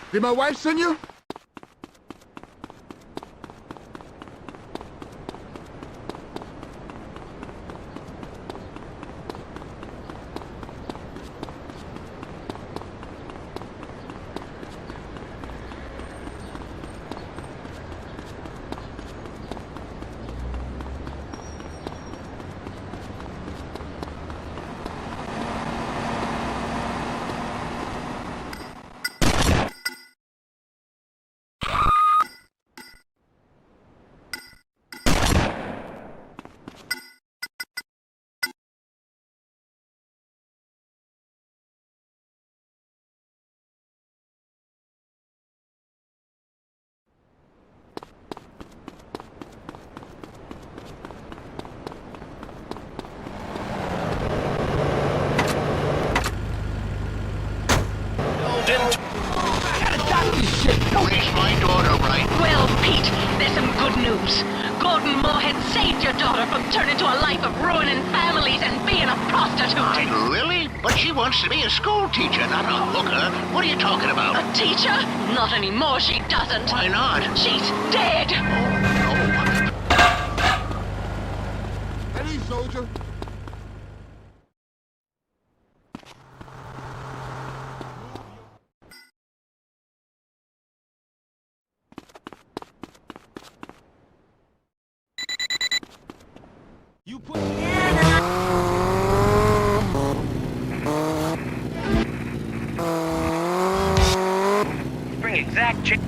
Did my wife send you? Where's my daughter, right? Well, Pete, there's some good news. Gordon Moorhead saved your daughter from turning to a life of ruining families and being a prostitute. Really? But she wants to be a school teacher, not a hooker. What are you talking about? A teacher? Not anymore, she doesn't. Why not? She's dead. Oh, no. Eddie, soldier. You put. Bring exact check.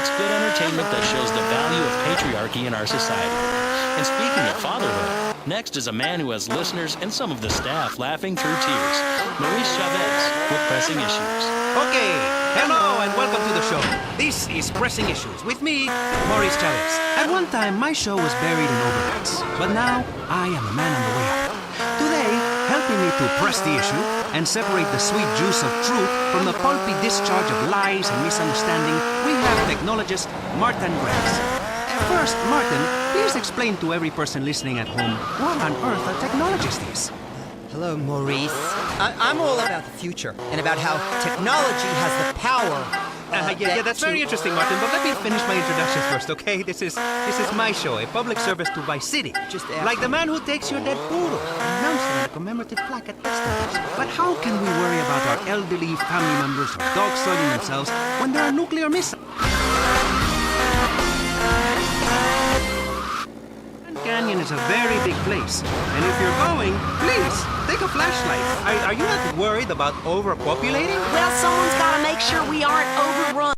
it's good entertainment that shows the value of patriarchy in our society. And speaking of fatherhood, next is a man who has listeners and some of the staff laughing through tears. Maurice Chavez with Pressing Issues. Okay, hello and welcome to the show. This is Pressing Issues with me, Maurice Chavez. At one time, my show was buried in overnights, but now I am a man on the way up. Today, helping me to press the issue and separate the sweet juice of truth from the pulpy discharge of lies and misunderstanding, we have technologist Martin Graves. First, Martin, please explain to every person listening at home what on earth a technologist is. Hello, Maurice. I'm all about the future and about how technology has the power. Yeah, that's very interesting, Martin, but let me finish my introduction first, okay? This is my show, a public service to Vice City. Just like the man who takes your dead poodle, announcing a commemorative plaque at festivals. But how can we worry about our elderly family members or dogs soiling themselves when there are nuclear missiles? Canyon is a very big place, and if you're going, please take a flashlight. Are you not worried about overpopulating? Well, someone's got to make sure we aren't overrun.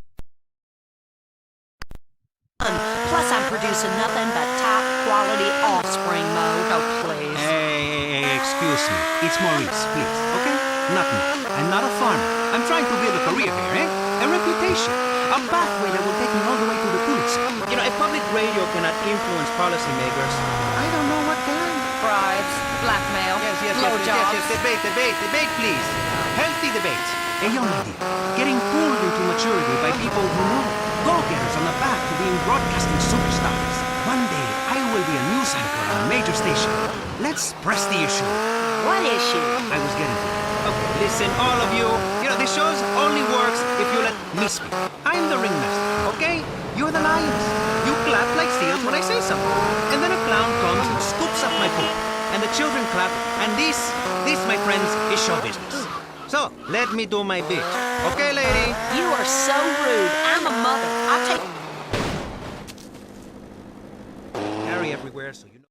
Plus, I'm producing nothing but top quality offspring, Mo. Oh, please. Hey, excuse me. It's Maurice, please, okay? Not me. I'm not a farmer. I'm trying to build a career here, eh? A reputation. A pathway that will take me all the way to the Pulitzer. You know, if public radio cannot influence policymakers, I don't know what can. Bribes, blackmail, blowjobs. Debate, please. Healthy debate. A young idea. Getting pulled into maturity by people who know. Go-getters on the path to being broadcasting superstars. One day, I will be a news anchor on a major station. Let's press the issue. What issue? I was getting to it. Okay, listen, all of you. You know, this show only works if you let me speak. I'm the ringmaster, okay? You're the lions. You clap like seals when I say something. And then a clown comes and scoops up my poop. And the children clap, and this, my friends, is show business. So, let me do my bit. Okay, lady? You are so rude. I'm a mother. I'll take... Carry everywhere so you know.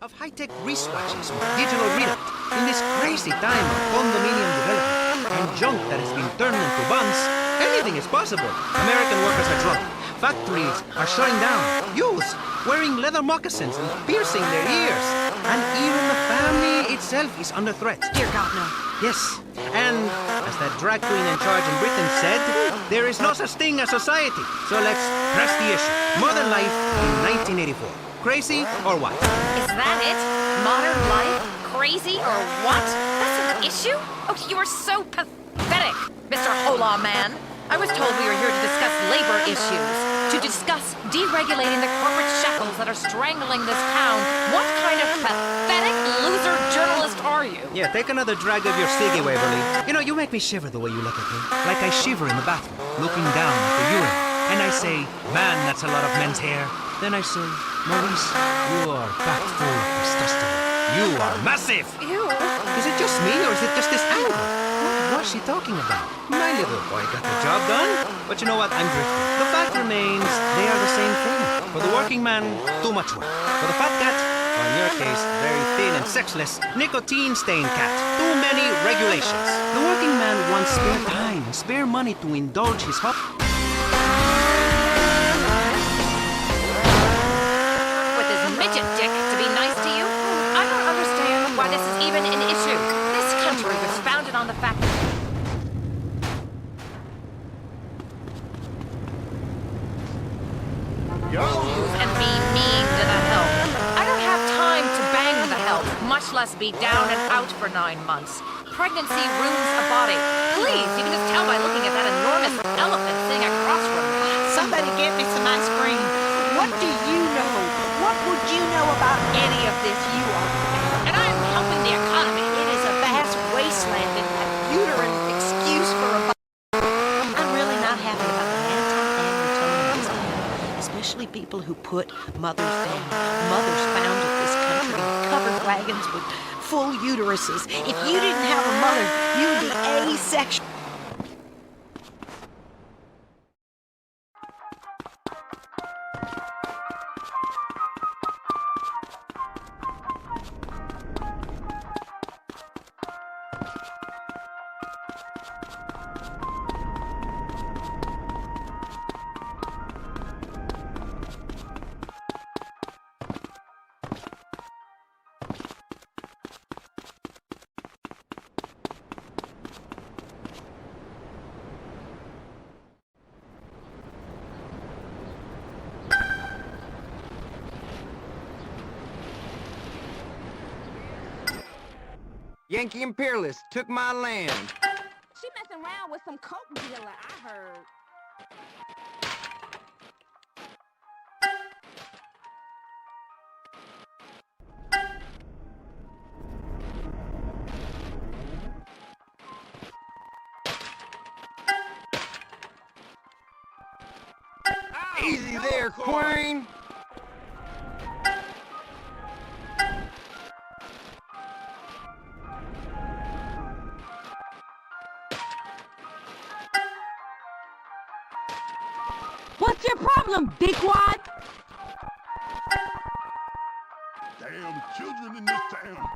Of high-tech wristwatches with digital readout in this crazy time of condominium development and junk that has been turned into buns, anything is possible. American workers are drunk. Factories are shutting down. Youths wearing leather moccasins and piercing their ears. And even the family itself is under threat. Dear God, no. Yes, and as that drag queen in charge in Britain said, there is no such thing as society. So let's press the issue. Modern life in 1984. Crazy or what? Is that it? Modern life? Crazy or what? That's an issue? Oh, you are so pathetic, Mr. Hola Man. I was told we were here to discuss labor issues, to discuss deregulating the corporate shackles that are strangling this town. What kind of pathetic loser journalist are you? Yeah, take another drag of your ciggy, Waverly. You know, you make me shiver the way you look at me. Like I shiver in the bathroom, looking down at the urine. And I say, man, that's a lot of men's hair. Then I say, Maurice, you are packed full of testosterone. You are massive! Ew. Is it just me, or is it just this angle? What's she talking about? My little boy got the job done. But you know what? I'm drifting. The fact remains, they are the same thing. For the working man, too much work. For the fat cat, or in your case, very thin and sexless, nicotine-stained cat. Too many regulations. The working man wants spare time, spare money to indulge his hobby. With his midget dick to be nice to you? I don't understand why this is even an issue. This country was founded on the fact that and be mean to the help. I don't have time to bang the help, much less be down and out for 9 months. Pregnancy ruins a body. Please, you can just tell by looking at that enormous elephant sitting across from me. Somebody get me some ice cream. What do you know? What would you know about any of this, you are? And I'm helping the economy. It is a vast wasteland and a uterine excuse for a... I'm really not happy about the anti-Americanism, especially people who put mothers down. Mothers founded this country in covered wagons with full uteruses. If you didn't have a mother, you would be asexual. Yankee imperialists took my land. She messing around with some coke dealer, I heard. Easy there, Queen! What's your problem, dickwad? Damn children in this town.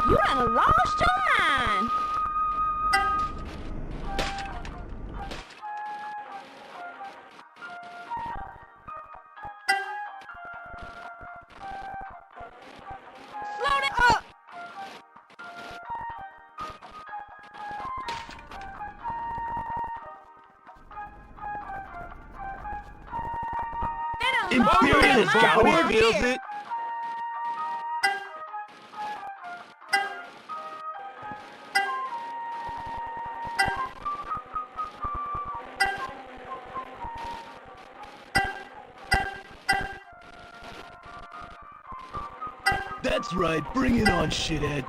You done lost your mind. Slow it up. Imperialist coward feels it! That's right, bring it on, shithead.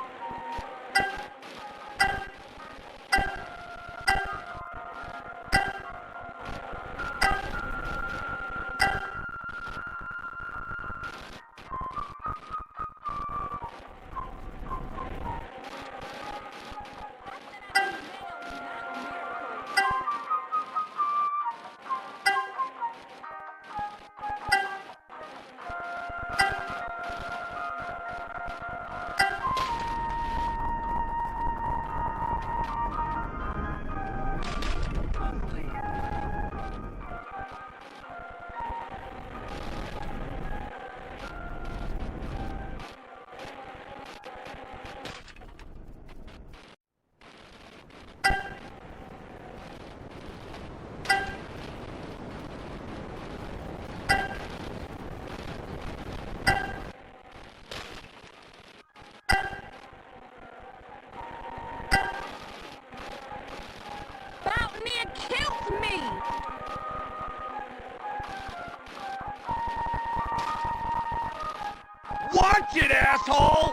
Watch it, asshole!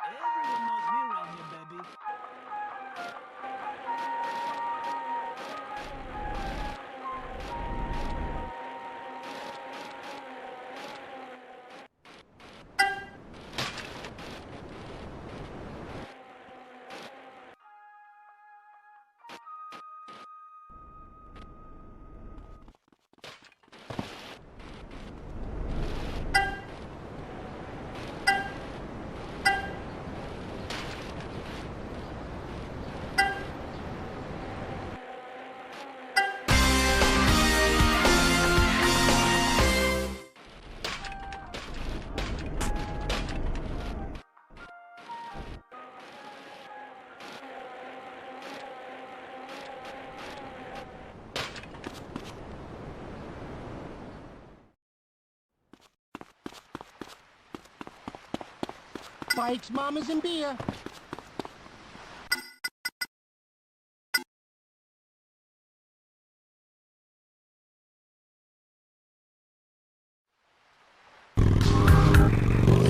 Everyone knows me around here, baby. Bikes, mamas, and beer.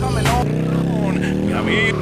Coming on, yummy.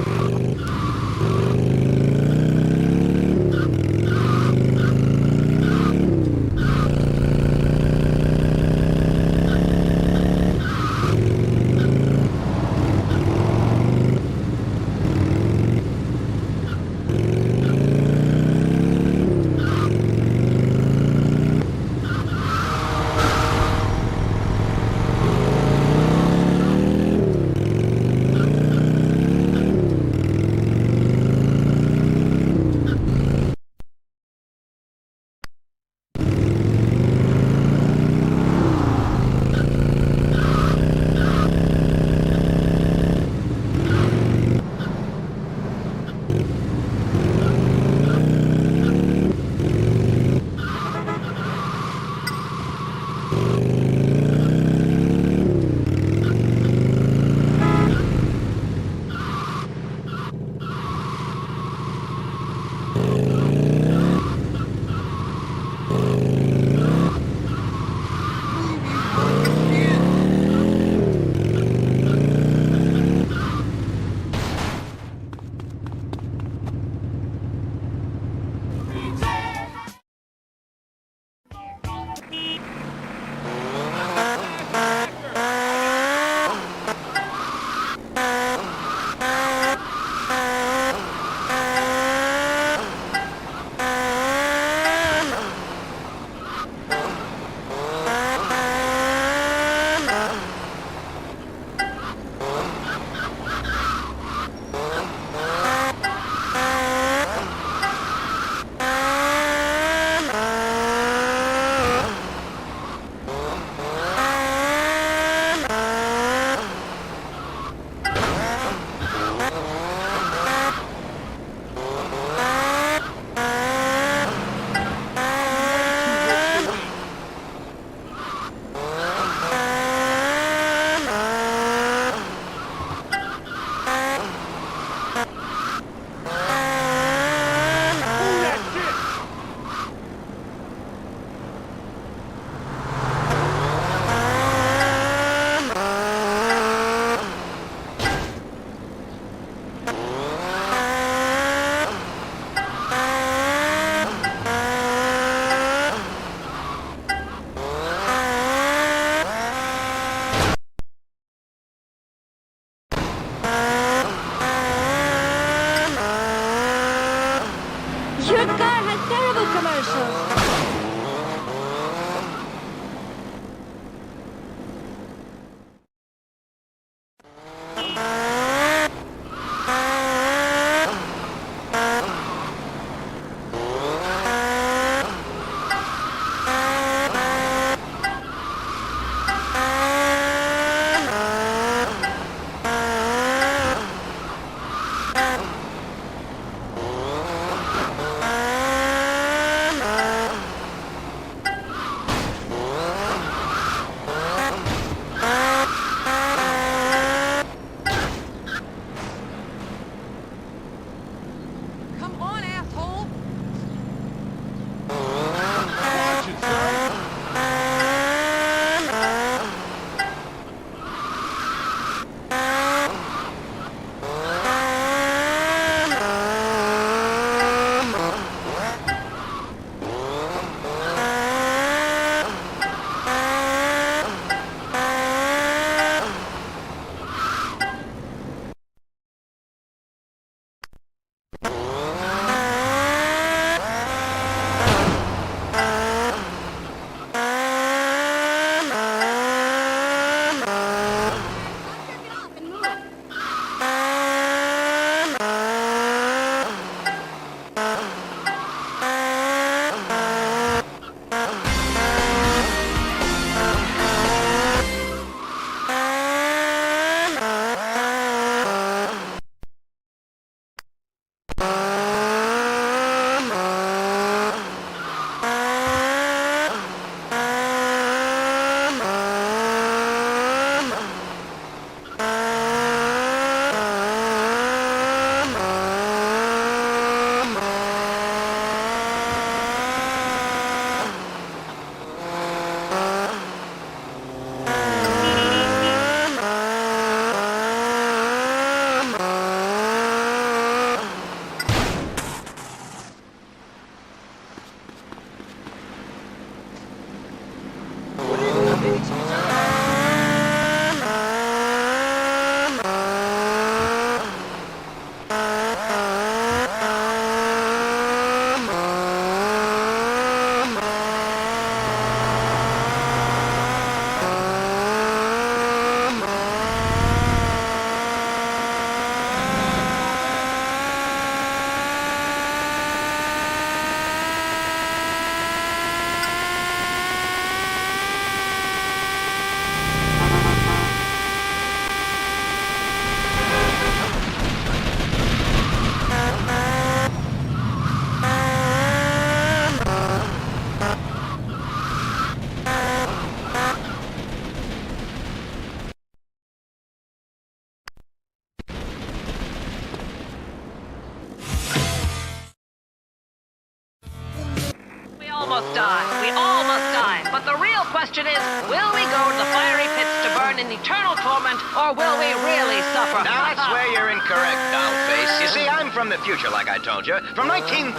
almost die. We all must die. But the real question is, will we go to the fiery pits to burn in eternal torment, or will we really suffer? Now, that's where you're incorrect, dollface. You see, I'm from the future, like I told you. From 1938.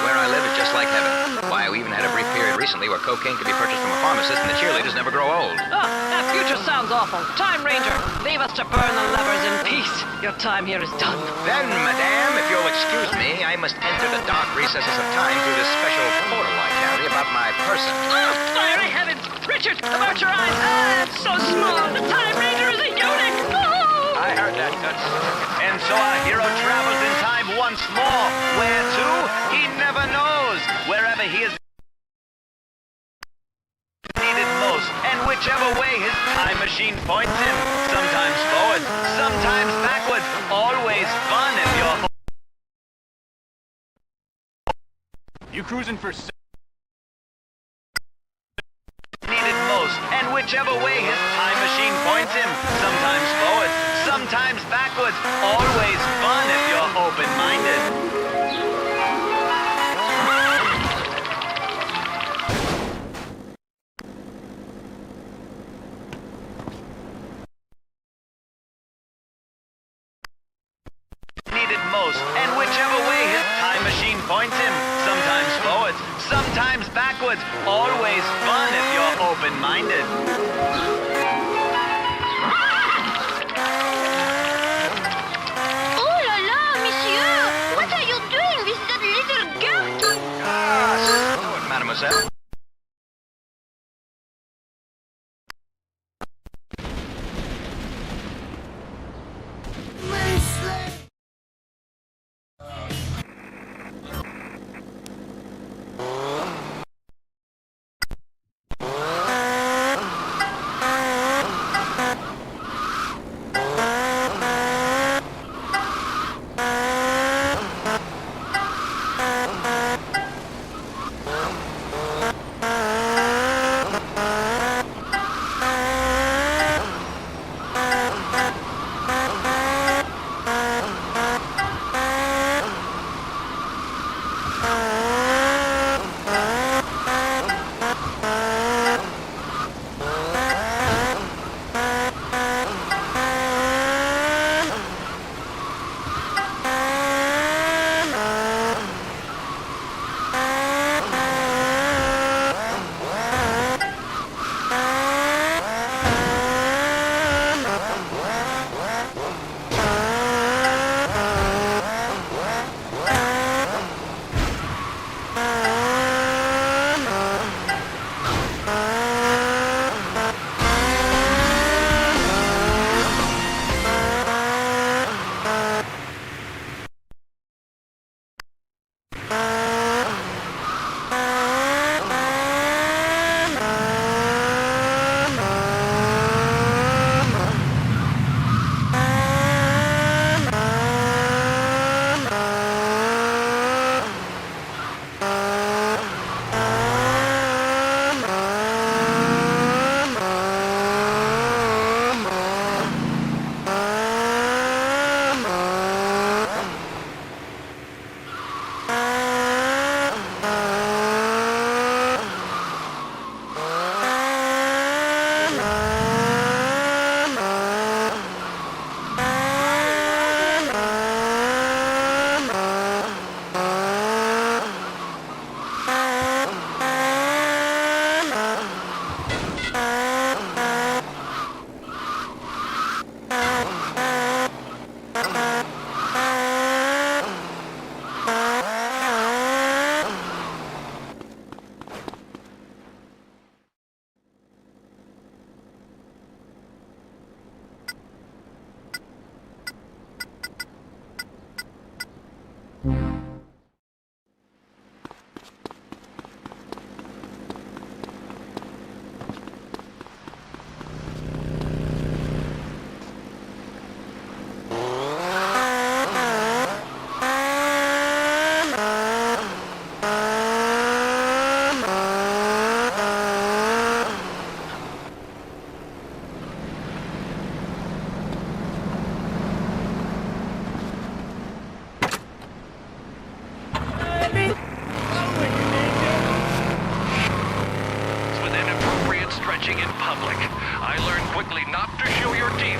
Where I live is just like heaven. Why, we even had a brief period recently where cocaine could be purchased from a pharmacist and the cheerleaders never grow old. Oh, that future sounds awful. Time Ranger, leave us to burn the levers in peace. Your time here is done. Then, madame, if you'll excuse me, I must enter the dark recesses of time through this special portal I carry about my person. Oh, fiery heavens! Richard, about your eyes! Ah, it's so small! The Time Ranger is a eunuch! Oh! I heard that, Toots. And so our hero travels in time once more. Where to? He never knows. Wherever he is needed most, and whichever way his time machine points him, sometimes forward, sometimes backwards, always fun if you're... You cruising for... needed most, and whichever way his time machine points him, sometimes forward, sometimes backwards, always fun if you're open-minded. Needed most, and whichever way his time machine points him, sometimes forward, sometimes backwards, always fun if you're open-minded. Oh la la, monsieur! What are you doing with that little girl? Ah, so, mademoiselle.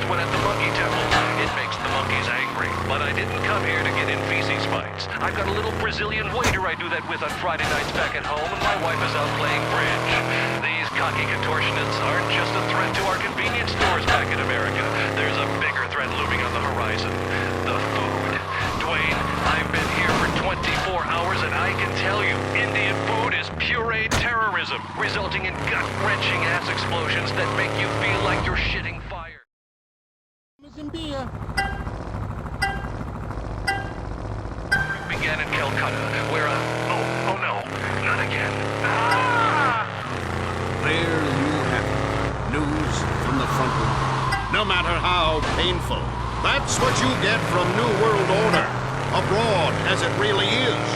one at the Monkey Temple. It makes the monkeys angry, but I didn't come here to get in feces fights. I've got a little Brazilian waiter I do that with on Friday nights back at home, and my wife is out playing bridge. These cocky contortionists aren't just a threat to our convenience stores back in America. There's a bigger threat looming on the horizon. The food. Dwayne, I've been here for 24 hours, and I can tell you, Indian food is pureed terrorism, resulting in gut-wrenching ass explosions that make you feel like you're shitting fire. And beer. Began in Calcutta, where oh no, not again. Ah! There you have it. News from the front line. No matter how painful, that's what you get from New World Order. Abroad, as it really is.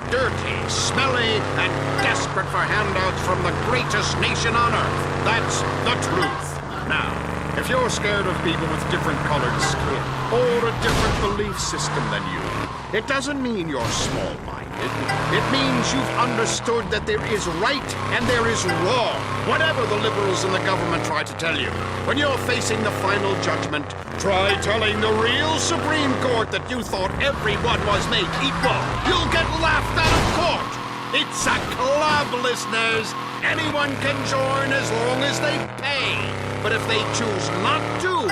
Dirty, smelly, and desperate for handouts from the greatest nation on earth. That's the truth. Now, if you're scared of people with different colored skin, or a different belief system than you, it doesn't mean you're small-minded. It means you've understood that there is right and there is wrong, whatever the liberals in the government try to tell you. When you're facing the final judgment, try telling the real Supreme Court that you thought everyone was made equal. You'll get laughed out of court. It's a club, listeners. Anyone can join as long as they pay. But if they choose not to,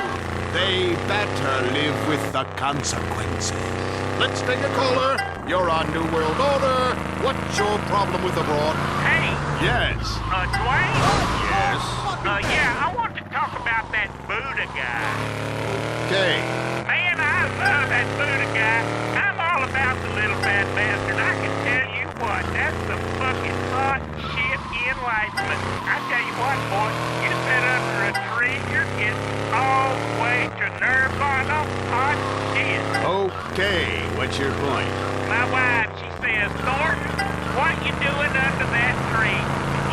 they better live with the consequences. Let's take a caller. You're on New World Order. What's your problem with abroad? Hey! Yes. Dwayne? Yes. Yeah, I want to talk about that Buddha guy. Okay. Man, I love that Buddha guy. I'm all about the little fat bastard. I can tell you what, that's the fucking hot shit enlightenment. I tell you what, boy, you sit under a tree, you're getting all the way to Nirvana hot shit. Okay, what's your point? My wife, she says, Thornton, what you doing under that tree?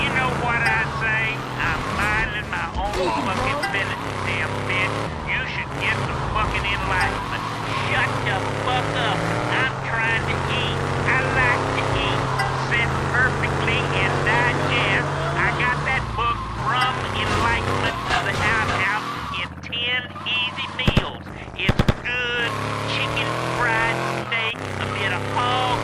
You know what I say? I'm minding my own fucking business, damn bitch. You should get some fucking enlightenment. Shut the fuck up. I'm trying to eat. I like to eat. Sit perfectly and digest. I got that book from Enlightenment to the Outhouse in 10 easy meals. It's good. Chicken, fried steak, a bit of hog,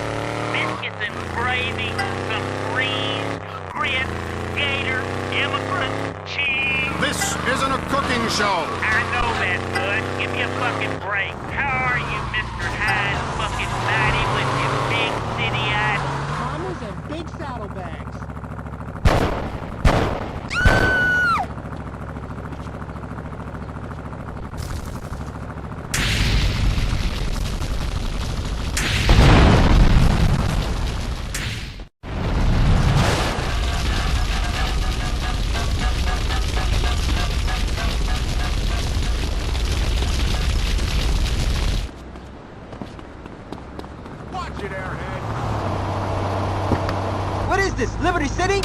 biscuits and gravy, some greens, grits, gator, immigrant, cheese. This isn't a cooking show. I know that, bud. Give me a fucking break. How are you, Mr. Hyde fucking Mighty, with your big city eyes? Mamas and big saddlebags. Watch it, airhead. What is this, Liberty City?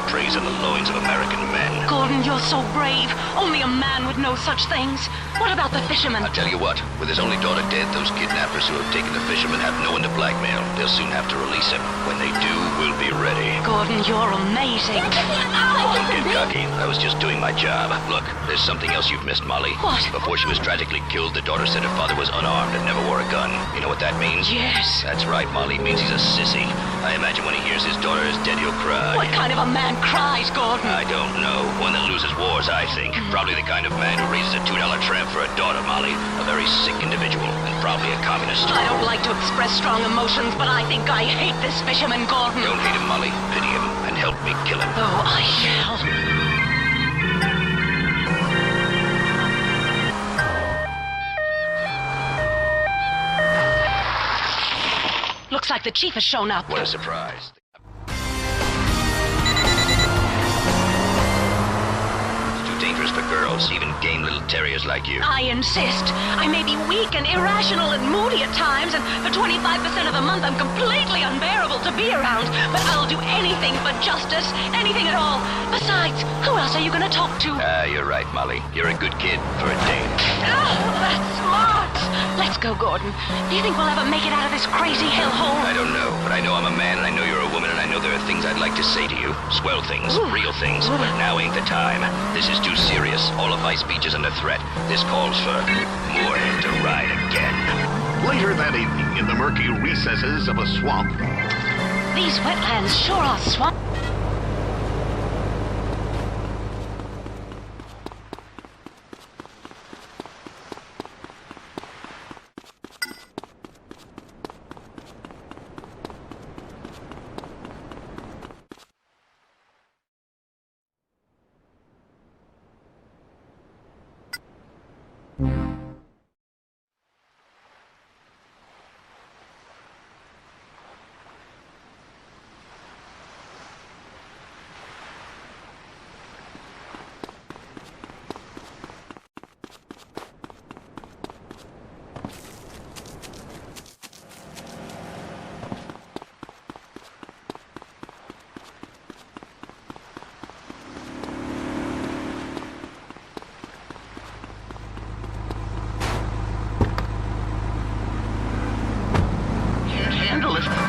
Preys on the loins of American men. Gordon, you're so brave. Only a man would know such things. What about the fishermen? I'll tell you what, with his only daughter dead, those kidnappers who have taken the fisherman have no one to blackmail. They'll soon have to release him. When they do, we'll be ready. Gordon, you're amazing. Don't get cocky. I was just doing my job. Look, there's something else you've missed, Molly. What? Before she was tragically killed, the daughter said her father was unarmed and never wore a gun. You know what that means? Yes. That's right, Molly. It means he's a sissy. I imagine when he hears his daughter is dead, he'll cry. What kind of a man cries, Gordon? I don't know. One that loses wars, I think. Probably the kind of man who raises a $2 tramp for a daughter, Molly. A very sick individual, and probably a communist. I don't like to express strong emotions, but I think I hate this fisherman, Gordon. Don't hate him, Molly. Pity him, and help me kill him. Oh, I shall. Looks like the chief has shown up. What a surprise. Dangerous for girls, even game little terriers like you. I insist. I may be weak and irrational and moody at times, and for 25% of the month I'm completely unbearable to be around, but I'll do anything for justice, anything at all. Besides, who else are you going to talk to? You're right, Molly. You're a good kid for a dame. Oh, that's smart. Let's go, Gordon. Do you think we'll ever make it out of this crazy hellhole? I don't know, but I know I'm a man, and I know you're a woman, and I know there are things I'd like to say to you. Swell things, real things, but now ain't the time. This is too serious. All of my speech is under threat. This calls for Moorhead to ride again. Later that evening, in the murky recesses of a swamp. These wetlands sure are swamp.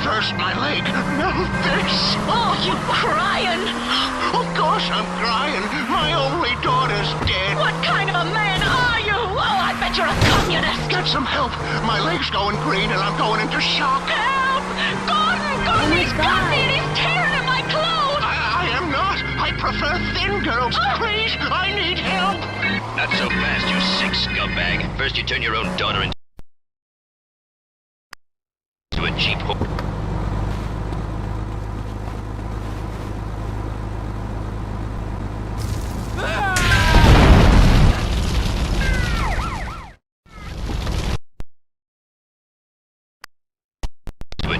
First, my leg. No, thanks. Oh, you crying? Of course I'm crying. My only daughter's dead. What kind of a man are you? Oh, I bet you're a communist. Get some help. My leg's going green and I'm going into shock. Help! Gordon, he's got me and he's tearing at my clothes. I am not. I prefer thin girls. Please, I need help. Not so fast, you sick scumbag. First you turn your own daughter into a cheap whore.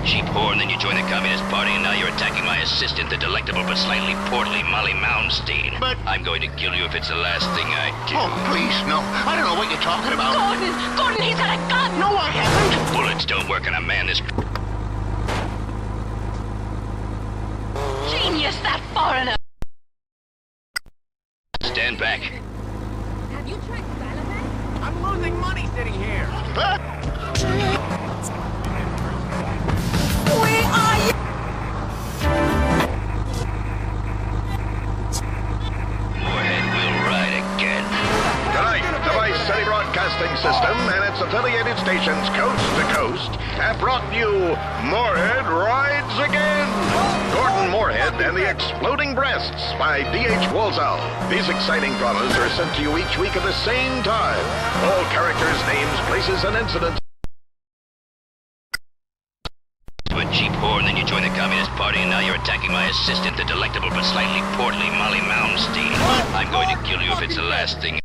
Cheap whore, and then you join the Communist Party, and now you're attacking my assistant, the delectable but slightly portly Molly Moundstein. But I'm going to kill you if it's the last thing I do. Oh, please, no. I don't know what you're talking about. Gordon, he's got a gun. No, I haven't. Bullets don't work on a man this... Genius, that foreigner. Stand back. Have you tried Salaman? I'm losing money sitting here. Where are you? Moorhead will ride again. Tonight, the Vice City Broadcasting System and its affiliated stations coast to coast have brought you Moorhead Rides Again. Gordon Moorhead and the Exploding Breasts by D.H. Walsall. These exciting dramas are sent to you each week at the same time. All characters, names, places, and incidents. A cheap whore, and then you join the Communist Party, and now you're attacking my assistant, the delectable but slightly portly Molly Moundstein. I'm going to kill you if it's the last thing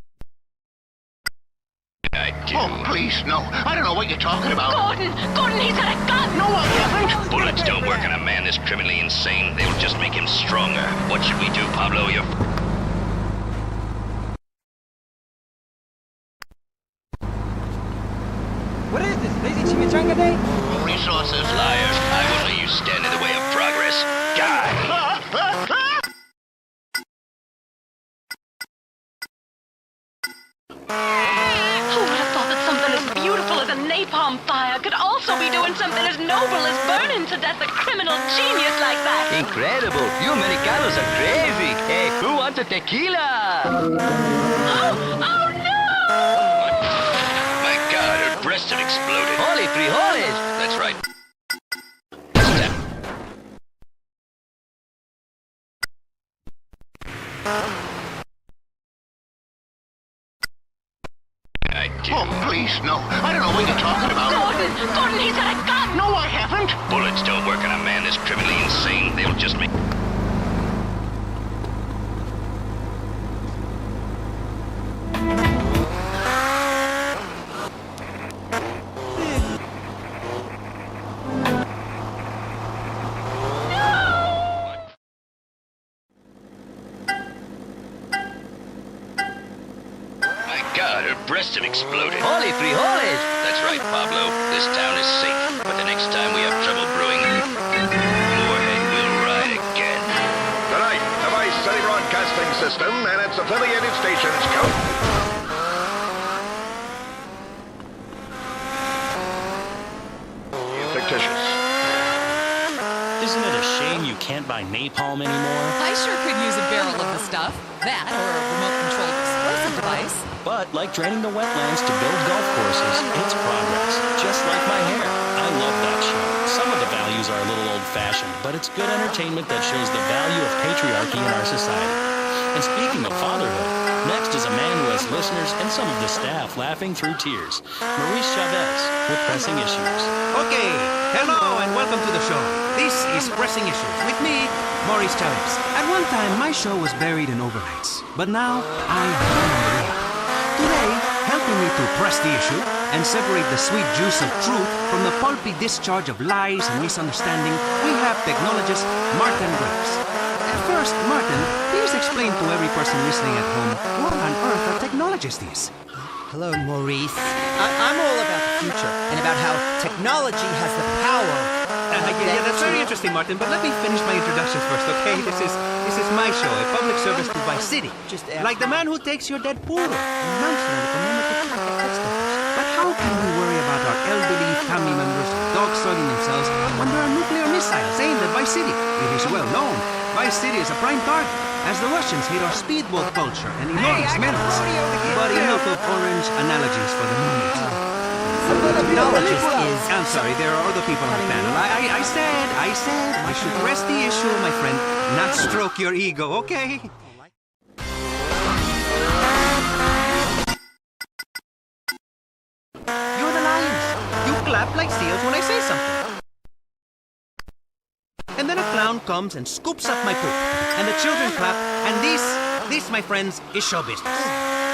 I I do. Oh, please, no. I don't know what you're talking about. Gordon, he's got a gun! No, I haven't! Bullets don't work on a man this criminally insane. They will just make him stronger. What should we do, Pablo? What is this? Lazy chimichanga day? Resources. Liars. I won't let you stand in the way of progress. Die! Who would have thought that something as beautiful as a napalm fire could also be doing something as noble as burning to death a criminal genius like that? Incredible. You Americanos are crazy. Hey, who wants a tequila? Oh no! My God, her breasts have exploded. Holy frijoles. That's right. I do. Oh, please, no. I don't know what you're talking about. Gordon, he's got a gun! No, I haven't! Bullets don't work on a man this criminally insane. They will just make... My God, her breasts have exploded. Holy frijoles. That's right, Pablo. This town is safe. But the next time we have trouble brewing, Moorhead will ride again. Tonight, the Vice City Broadcasting System and its affiliated stations go... Fictitious. Isn't it a shame you can't buy napalm anymore? I sure could use a barrel of the stuff. That, or a remote-controlled explosive device. But like draining the wetlands to build golf courses, it's progress. Just like my hair. I love that show. Some of the values are a little old-fashioned, but it's good entertainment that shows the value of patriarchy in our society. And speaking of fatherhood, next is a man who has listeners and some of the staff laughing through tears. Maurice Chavez with Pressing Issues. Okay, hello and welcome to the show. This is Pressing Issues with me, Maurice Chavez. At one time, my show was buried in overnights, but now I am on the way up. Today, helping me to press the issue and separate the sweet juice of truth from the pulpy discharge of lies and misunderstanding, we have technologist Martin Graves. First, Martin, please explain to every person listening at home what on earth a technologist is. Hello, Maurice. I'm all about the future and about how technology has the power. Yeah, that's very interesting, Martin, but let me finish my introductions first, okay? This is my show, a public service to Vice City. Like the man who takes your dead poodle and mounts it on the commemorative plaque at Headstones. But how can we worry about our elderly family members dog-soiling themselves when there are nuclear missiles aimed at Vice City? It is well known. Vice City is a prime target, as the Russians hate our speedboat culture and enormous menace. But enough of orange analogies for the moment. Technologist is... I'm sorry, there are other people on the panel. I said, we should press the issue, my friend, not stroke your ego, okay? You're the lions. You clap like seals when I say something. And then a clown comes and scoops up my poop. And the children clap, and this, my friends, is show business.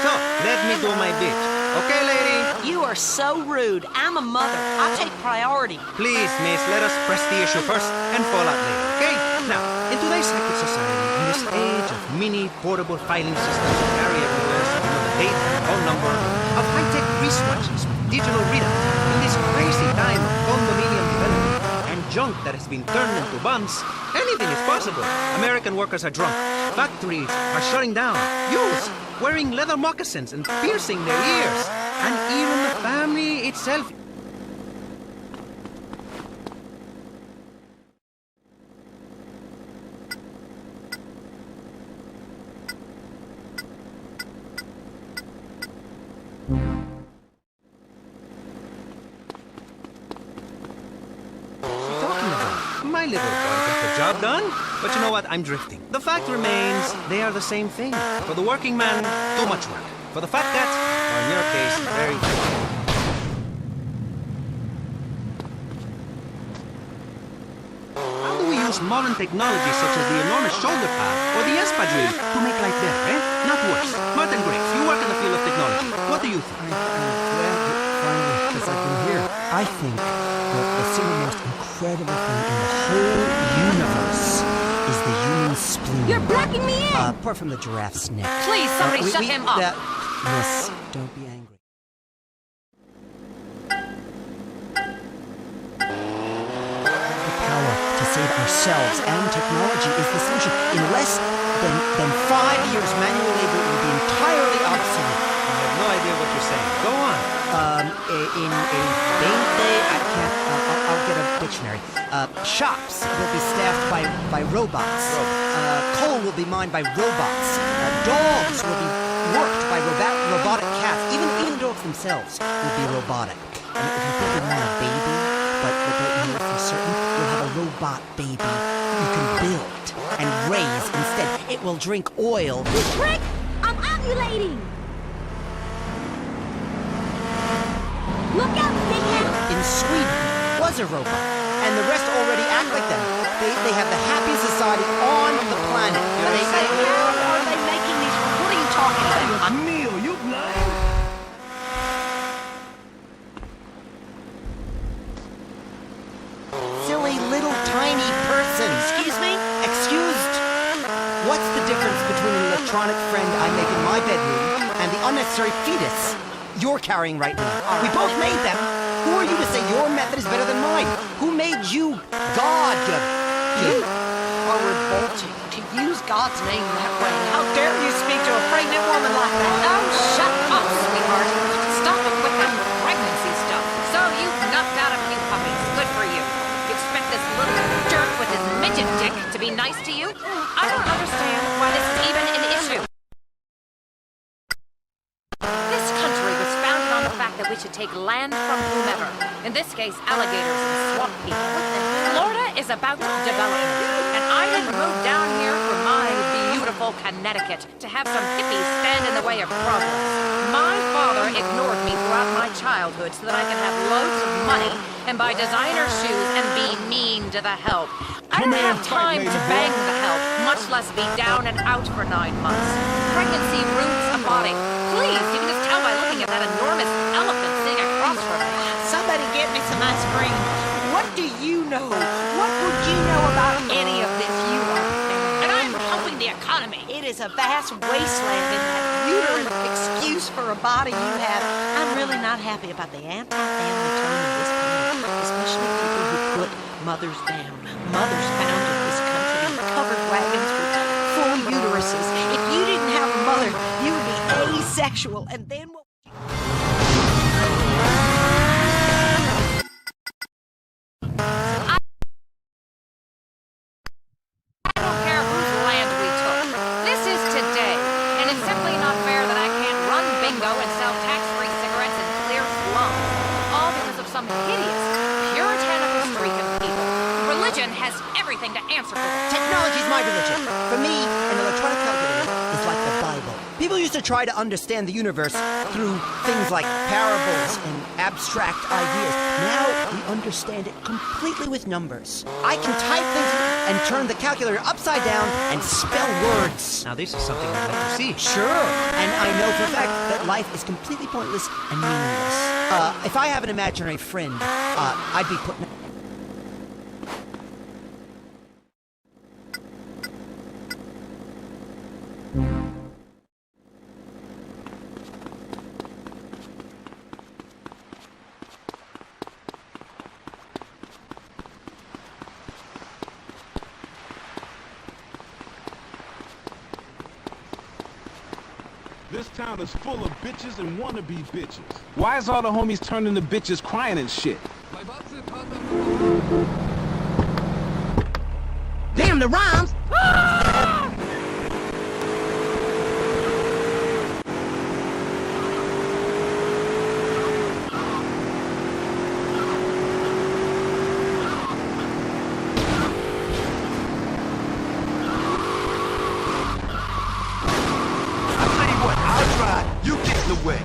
So, let me do my bit. Okay, lady? You are so rude. I'm a mother. I take priority. Please, miss, let us press the issue first and fall out later, okay? Now, in today's hectic society, in this age of mini portable filing systems that carry everywhere, so you know the date and phone number, of high-tech wristwatches with digital readouts, in this crazy time of condominium development and junk that has been turned into bombs, anything is possible. American workers are drunk. Factories are shutting down. Youths wearing leather moccasins and piercing their ears. And even the family itself. My little boy got the job done, but you know what? I'm drifting. The fact remains, they are the same thing. For the working man, too much work. For the fat cat, or in your case, very few. How do we use modern technology such as the enormous shoulder pad or the espadrille to make life better, eh? Not worse. Martin Graves, you work in the field of technology. What do you think? I think the single most incredible thing in the whole universe is the human spleen. You're blocking me in! Apart from the giraffe's neck. Please, somebody shut him up. Miss, don't be angry. To save ourselves and technology is the solution. In less than 5 years, manual labor will be entirely obsolete. I have no idea what you're saying. Go on. In a 20, I can't, I'll get a dictionary. Shops will be staffed by robots. Coal will be mined by robots. Dogs will be worked by robotic cats. Even the dogs themselves will be robotic. And if you think you want a baby, but don't know for certain, you'll have a robot baby you can build and raise instead. It will drink oil. You trick! I'm ovulating! Look out, dickhead! In Sweden was a robot, and the rest already act like them. They have the happiest society on the planet. How are they making these? What are you talking about? Neil, you blind? Silly little tiny person. Excuse me? Excused. What's the difference between an electronic friend I make in my bedroom and the unnecessary fetus you're carrying right now? We both made them. Who are you to say your method is better than mine? Who made you God? You are revolting to use God's name that way. How dare you speak to a pregnant woman like that? Oh, shut up, sweetheart. Stop it with that pregnancy stuff. So you knocked out a few puppies. Good for you. You expect this little jerk with his midget dick to be nice to you? I don't understand why this is even an issue. This country was founded on the fact that we should take land from whomever. In this case, alligators and swamp people. Florida is about development, and I didn't move down here for my beautiful Connecticut to have some hippies stand in the way of progress. My father ignored me throughout my childhood so that I could have loads of money and buy designer shoes and be mean to the help. I don't have time to bang the help, much less be down and out for 9 months. Pregnancy roots a body. Please, you can just tell by looking at that enormous elephant sitting across from me. Somebody get me some ice cream. What do you know? What would you know about any of this? You are And I'm helping the economy. It is a vast wasteland in that uterine excuse for a body you have. I'm really not happy about the anti-family tone of this planet, especially people who put mothers down. Mothers founded this country in covered wagons with full uteruses. If you didn't have a mother, you would be asexual, and then what? I don't care whose land we took. This is today, and it's simply not fair that I can't run bingo and sell tax-free cigarettes in clear slums, all because of some hideous, puritanical streak of people. Religion has everything to answer for. Technology's my religion. For me, an electronic calculator is like the Bible. People used to try to understand the universe through things like parables and abstract ideas. Now we understand it completely with numbers. I can type things and turn the calculator upside down and spell words. Now this is something I'd like to see. Sure, and I know for a fact that life is completely pointless and meaningless. If I have an imaginary friend, I'd be putting... This town is full of bitches and wannabe bitches. Why is all the homies turning to bitches crying and shit? Damn, the rhymes! You get in the way.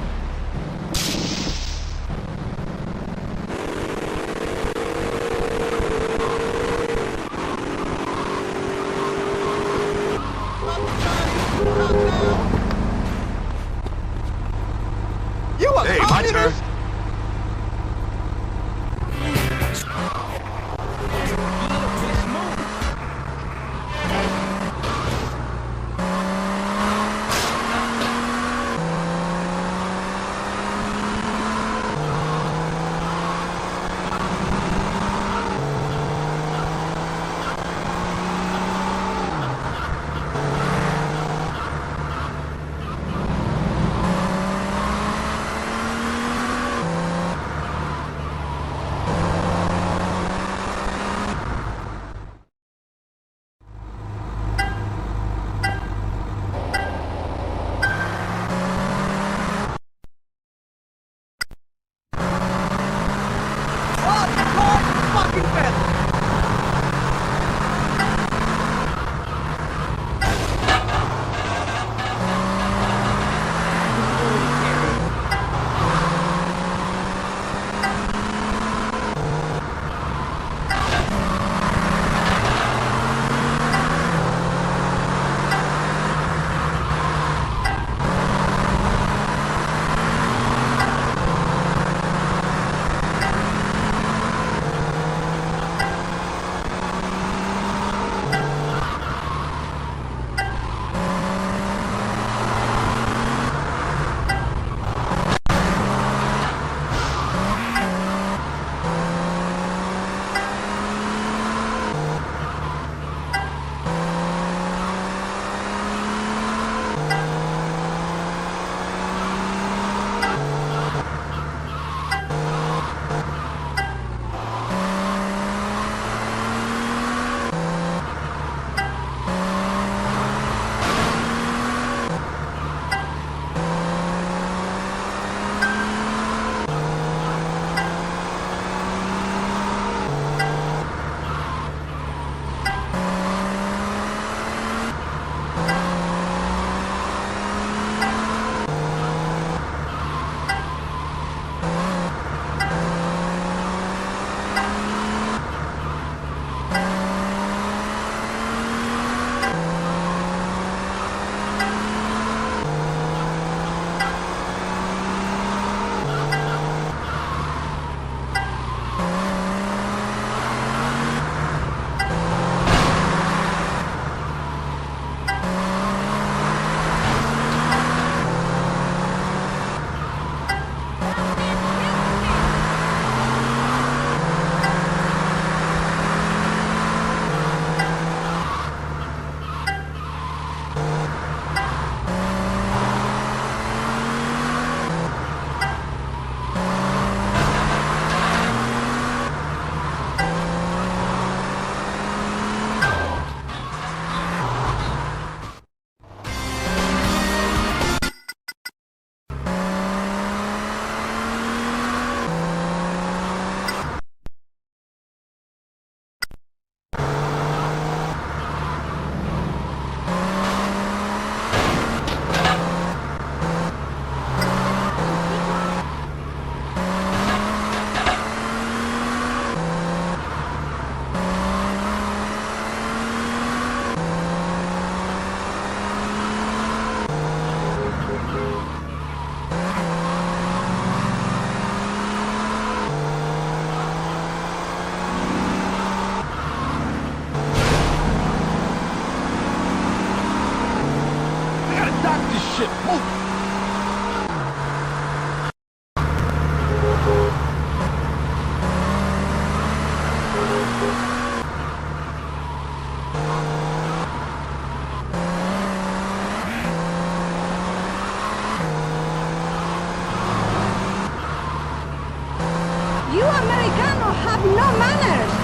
You Americanos have no manners!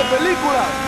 películas.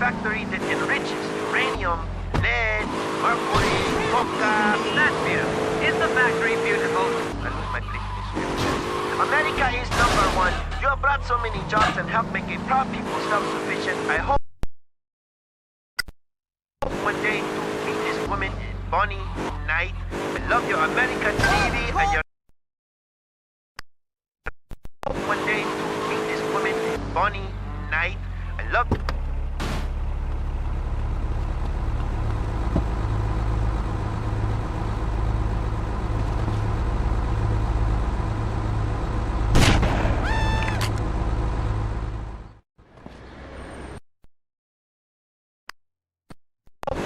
Factory that enriches uranium, lead, mercury, coca, that beer. Is the factory beautiful? I lose my place in this script. America is #1. You have brought so many jobs and helped make a proud people self-sufficient. I hope one day to meet this woman, Bonnie Knight. I love your American TV and your... One day to meet this woman, Bonnie Knight. I love...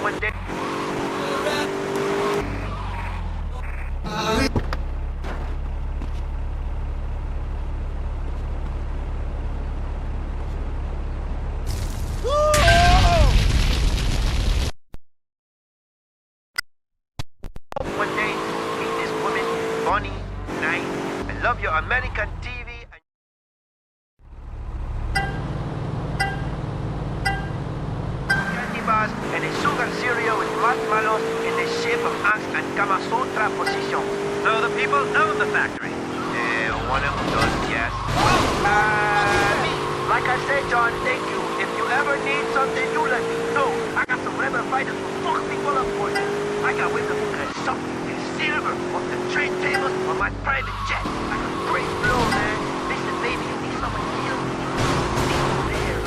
One day. One day, meet this woman, Bonnie Knight. I love your American TV and... candy bars and a sugar cereal with marshmallows in the shape of angst and Kama Sutra position. So the people own the factory? One of them does, yes. Me. Like I said, John, thank you. If you ever need something, you let me know. I got some rebel fighters who fuck people up for you. I got ways to something in silver off the trade tables on my private jet. Like a great blow, man. Listen, baby, you think someone killed me? People there.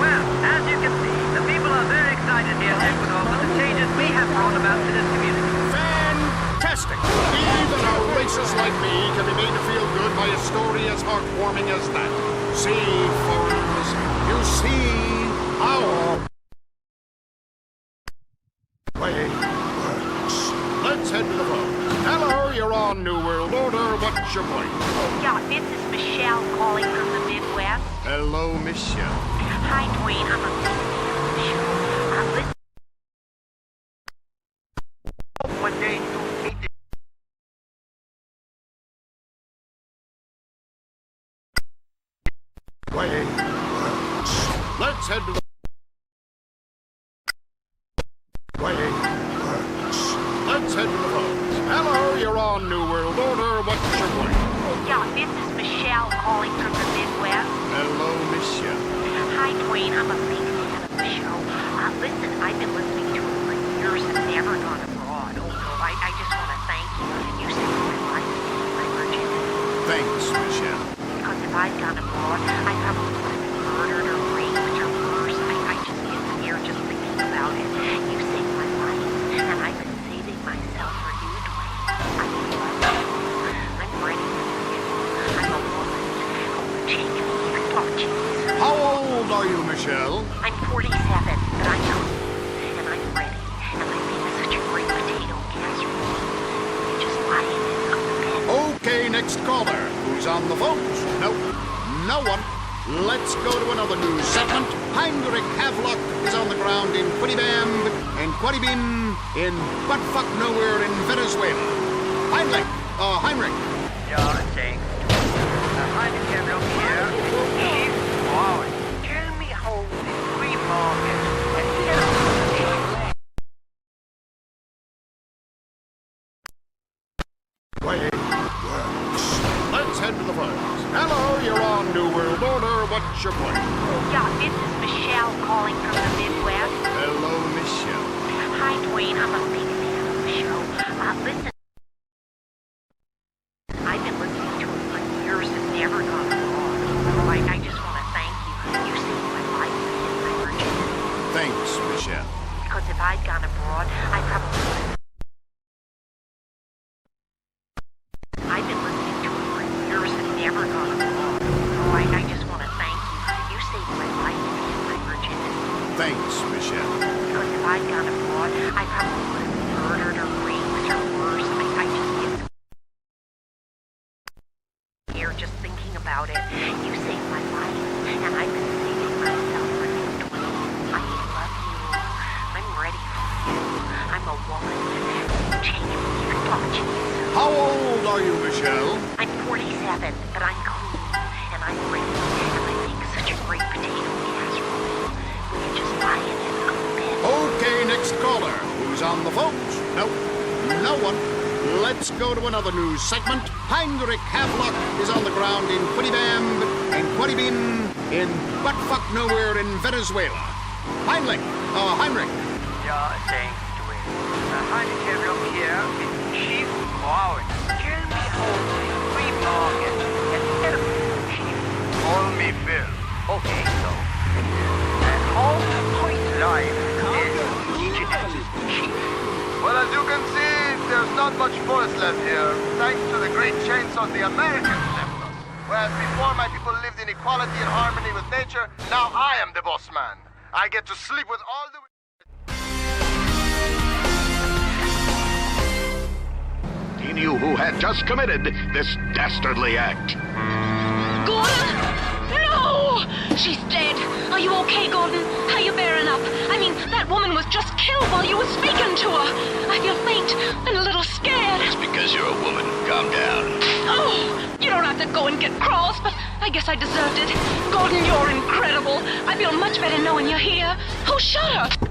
Well, as you can see, the people are very excited here in Ecuador for the changes we have brought about to this community. Fantastic! Even a racist like me can be made to feel good by a story as heartwarming as that. See, foreigners, you see our way works. Let's head to the phone. Hello, you're on New World Order. What's your point? Yeah, this is Michelle calling from the Midwest. Hello, Michelle. Hi, Dwayne. I'm a big fan of the show. Listen. One day to meet the way works. Let's head to the way works. Let's head to the phones. Hello, you're on New World Order. What's your point? Yeah, this is Michelle calling from the Midwest. Hello, Michelle. Hi, Dwayne. I'm a big fan of the show. Listen, I've been listening to it for years and never gone abroad. Oh, I just want to thank you. You saved my life, my virginity. Thanks, Michelle. Because if I'd gone abroad, I probably would have been murdered or raped or worse. I just get scared just thinking about it. You saved my life, and I've been saving myself for you, Dwayne. I love you. I'm ready for you. I'm a woman. Oh, take me. Oh, jeez. How old are you, Michelle? I'm 47, but I'm young. And I'm ready. And I make such a great potato casserole. You just lie in it on the bed. Okay, next caller. Who's on the phones? Nope, no one. Let's go to another news segment. Heinrich Havelock is on the ground in Quadibamb, and Quadibin in buttfuck nowhere in Venezuela. Heinrich. Yeah, thanks. Heinrich Havelock here. Chief Warren. Tell me how the free market Way works. Let's head to the phones. Hello, you're on New World Order. What's your point? Yeah, this is Michelle calling from the Midwest. Hello, Michelle. Hi, Dwayne. I'm a big fan of the show. Listen. I've been listening to it for years and never gone abroad. Oh, I just want to thank you. You saved my life and my virginity. Thanks, Michelle. Because if I'd gone abroad, I probably would have. I've been listening to it for years and never gone abroad. Oh, I just want to thank you. You saved my life and my virginity. Thanks, Michelle. Because if I'd gone abroad, I probably would have been murdered or raped or worse. I just get scared just thinking about it. You saved my life, and I've been saving myself for you, Dwayne. I love you. I'm ready for you. I'm a woman. Take me. Oh, jeez. How old are you, Michelle? I'm 47, but I'm clean, and I'm ready, and I make such a great potato casserole. Will you just lie in it on the bed? Okay, next caller. Who's on the phones? Nope, no one. Let's go to another news segment. Heinrich Havelock is on the ground in Quadibamb and Quadibin in buttfuck nowhere in Venezuela. Heinrich. Yeah, thanks, Dwayne. Heinrich Havelock here with Chief Warren. Tell me how the free market can help you, Chief. Call me Bill. Okay, so. How point life is each and every Chief. Well, as you can see, there's not much forest left here, thanks to the great chainsaws the Americans left us. Whereas before my people lived in equality and harmony with nature, now I am the boss man. I get to sleep with all the... He knew who had just committed this dastardly act. Gordon! No! She's dead. Are you okay, Gordon? How you bearing up? I mean, that woman was just killed while you were speaking to her. I feel faint and a little scared. It's because you're a woman. Calm down. Oh, you don't have to go and get cross, but I guess I deserved it. Gordon, you're incredible. I feel much better knowing you're here. Who shot her?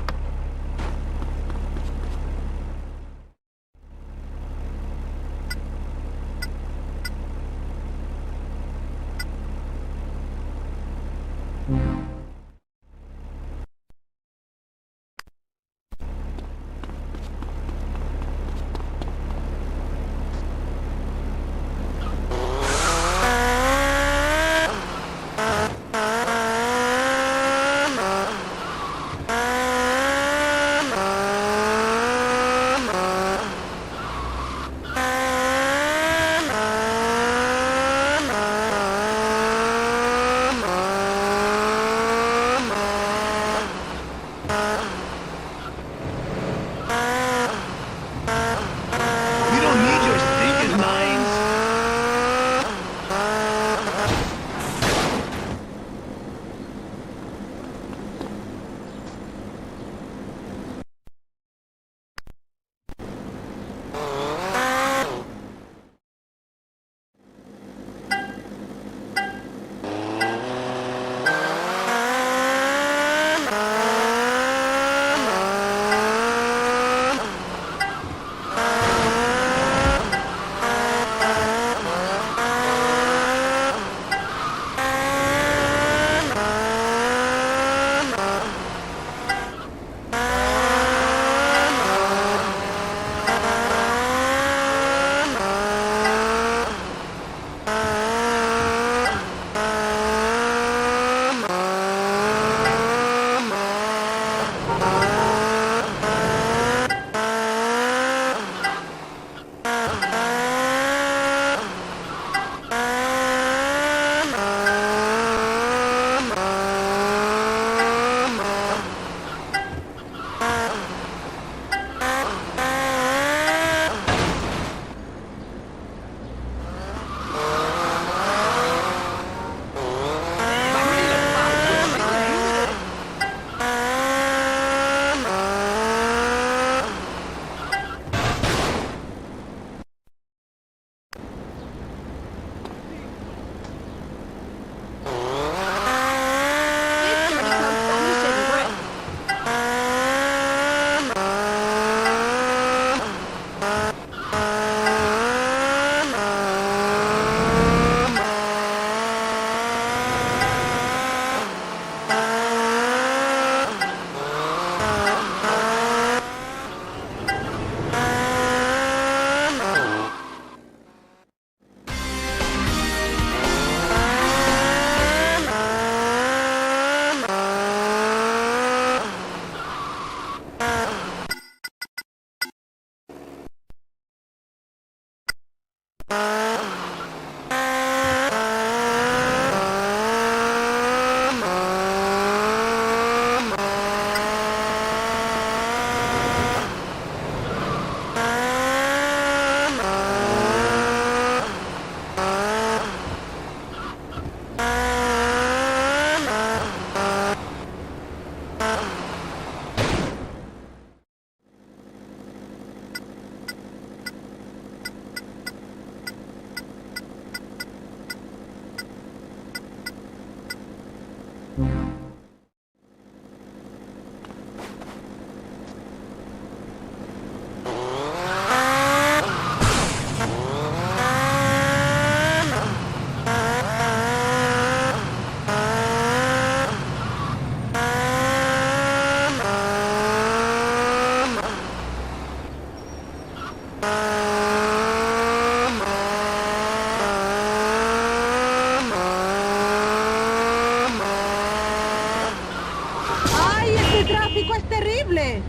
tráfico es terrible.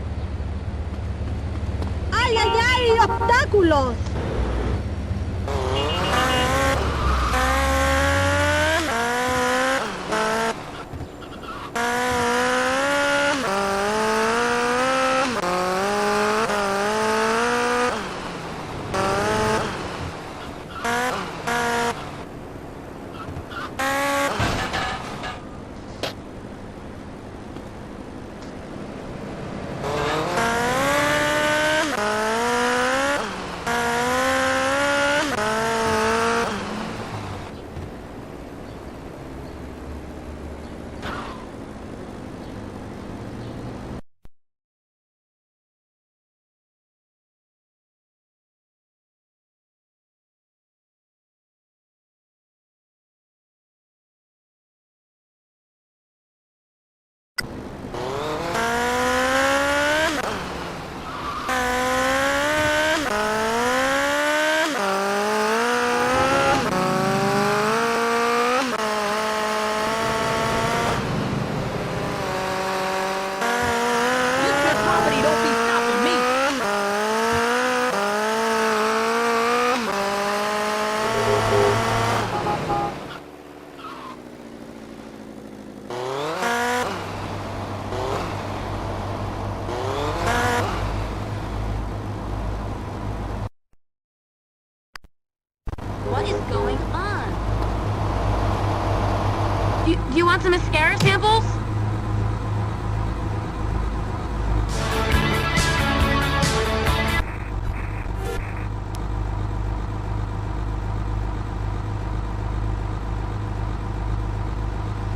¡Ay, ay, ay! ¡Obstáculos! What is going on? Do you want some mascara samples?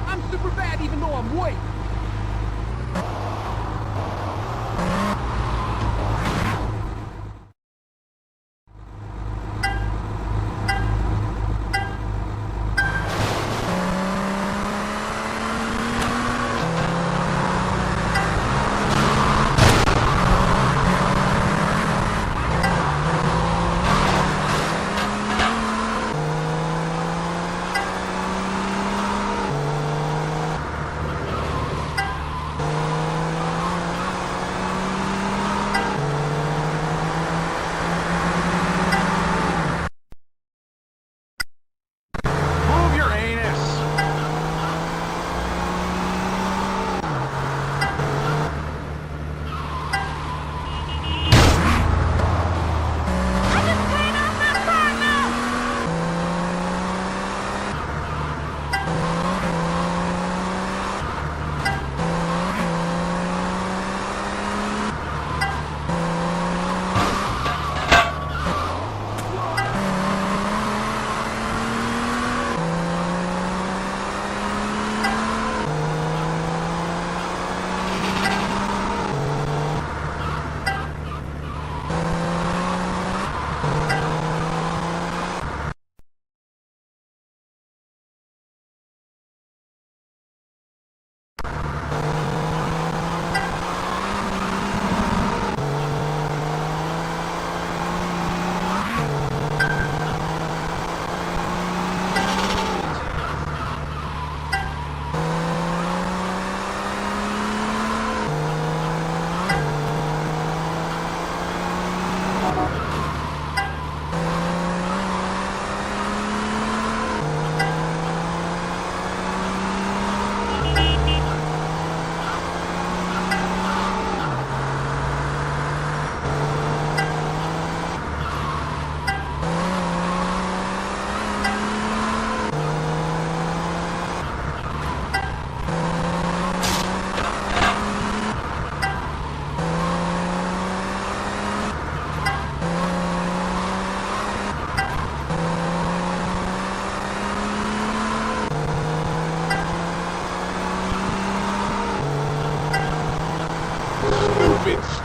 I'm super bad even though I'm white. Move your anus.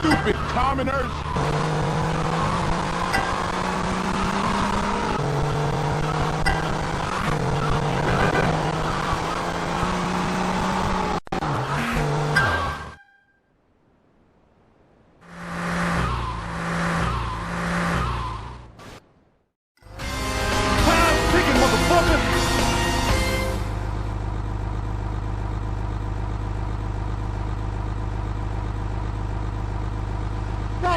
Stupid commoners!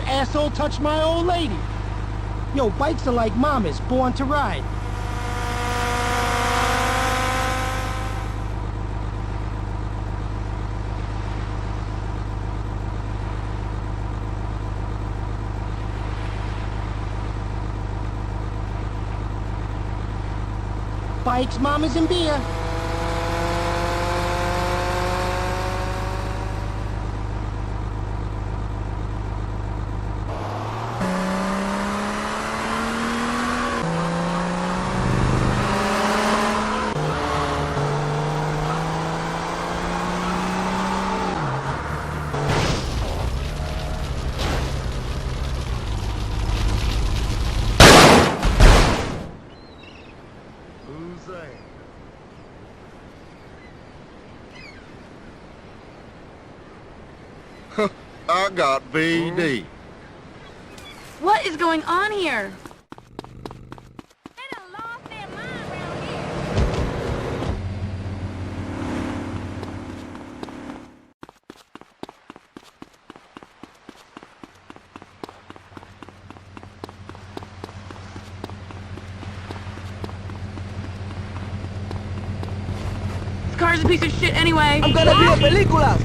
That asshole touched my old lady. Yo, bikes are like mamas, born to ride. Bikes, mamas, and beer. I got BD. What is going on here? This car's a piece of shit anyway. I'm gonna be a película.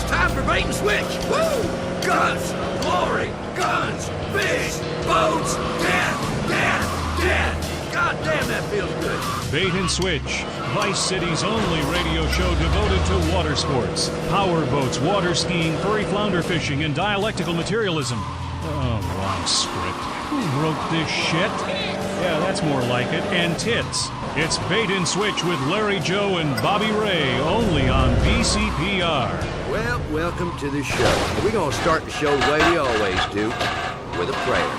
Time for bait and switch! Woo! Guns! Glory! Guns! Fish! Boats! Death! Death! Death! God damn, that feels good! Bait and Switch, Vice City's only radio show devoted to water sports. Power boats, water skiing, furry flounder fishing, and dialectical materialism. Oh, wrong script. Who wrote this shit? Yeah, that's more like it. And tits. It's Bait and Switch with Larry Joe and Bobby Ray, only on VCPR. Well, welcome to the show. We're gonna start the show the way we always do, with a prayer.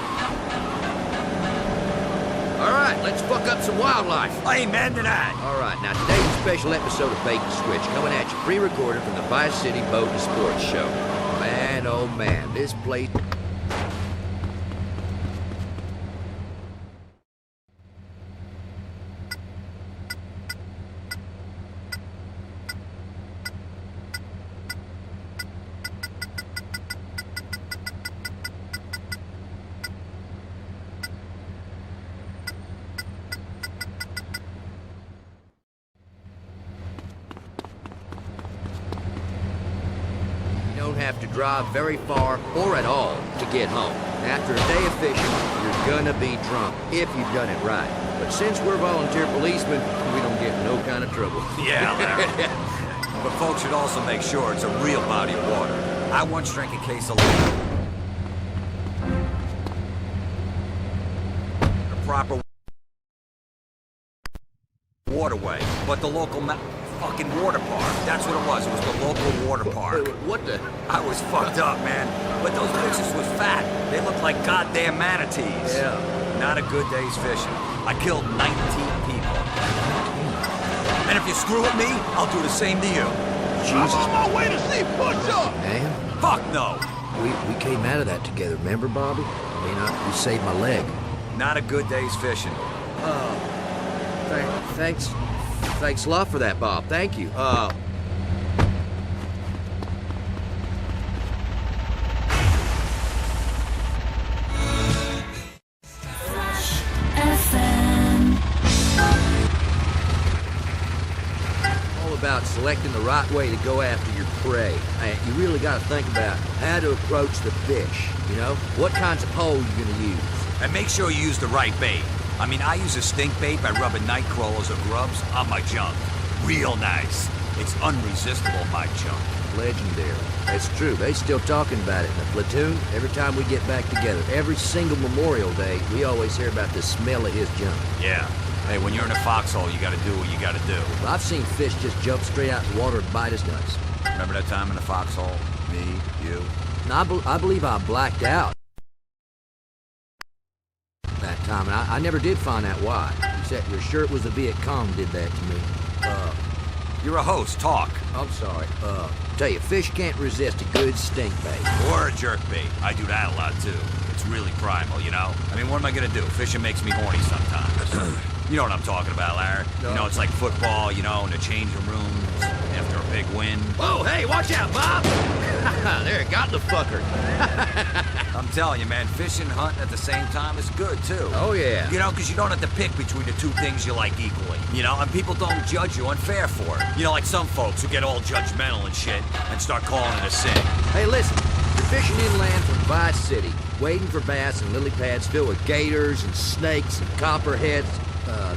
All right, let's fuck up some wildlife. Amen to that. All right, now today's a special episode of Bait and Switch, coming at you pre-recorded from the Vice City Boat and Sports Show. Man, oh man, this place... don't have to drive very far or at all to get home. After a day of fishing, you're gonna be drunk if you've done it right. But since we're volunteer policemen, we don't get in no kind of trouble. Yeah, Larry. But folks should also make sure it's a real body of water. I once drank a case of a proper waterway, but the local fucking water park. That's what it was. It was the local water park. What the? I was fucked up, man. But those fishes was fat. They looked like goddamn manatees. Yeah. Not a good day's fishing. I killed 19 people. And if you screw with me, I'll do the same to you. Jesus. I'm on my way to see push-up! Man. Fuck no! We came out of that together, remember, Bobby? I mean, you saved my leg. Not a good day's fishing. Thanks a lot for that, Bob. Thank you. All about selecting the right way to go after your prey. You really got to think about how to approach the fish, you know? What kinds of pole you're gonna use. And make sure you use the right bait. I mean, I use a stink bait by rubbing night crawlers or grubs on my junk. Real nice. It's unresistible, my junk. Legendary. That's true. They still talking about it in the platoon every time we get back together. Every single Memorial Day, we always hear about the smell of his junk. Yeah. Hey, when you're in a foxhole, you gotta do what you gotta do. Well, I've seen fish just jump straight out in the water and bite his nuts. Remember that time in the foxhole? Me, you? And I believe I blacked out that time, and I never did find out why. Except you're sure it was the Viet Cong did that to me. You're a host. Talk. I'm sorry. Tell you, fish can't resist a good stink bait. Or a jerk bait. I do that a lot, too. It's really primal, you know? I mean, what am I gonna do? Fishing makes me horny sometimes. You know what I'm talking about, Larry? No. You know, it's like football, you know, in the changing rooms. You big win. Whoa, hey, watch out, Bob! There, got the fucker. I'm telling you, man, fishing and hunting at the same time is good, too. Oh, yeah. You know, because you don't have to pick between the two things you like equally. You know, and people don't judge you unfair for it. You know, like some folks who get all judgmental and shit and start calling it a sin. Hey, listen, you're fishing inland from Vice City, wading for bass in lily pads filled with gators and snakes and copperheads.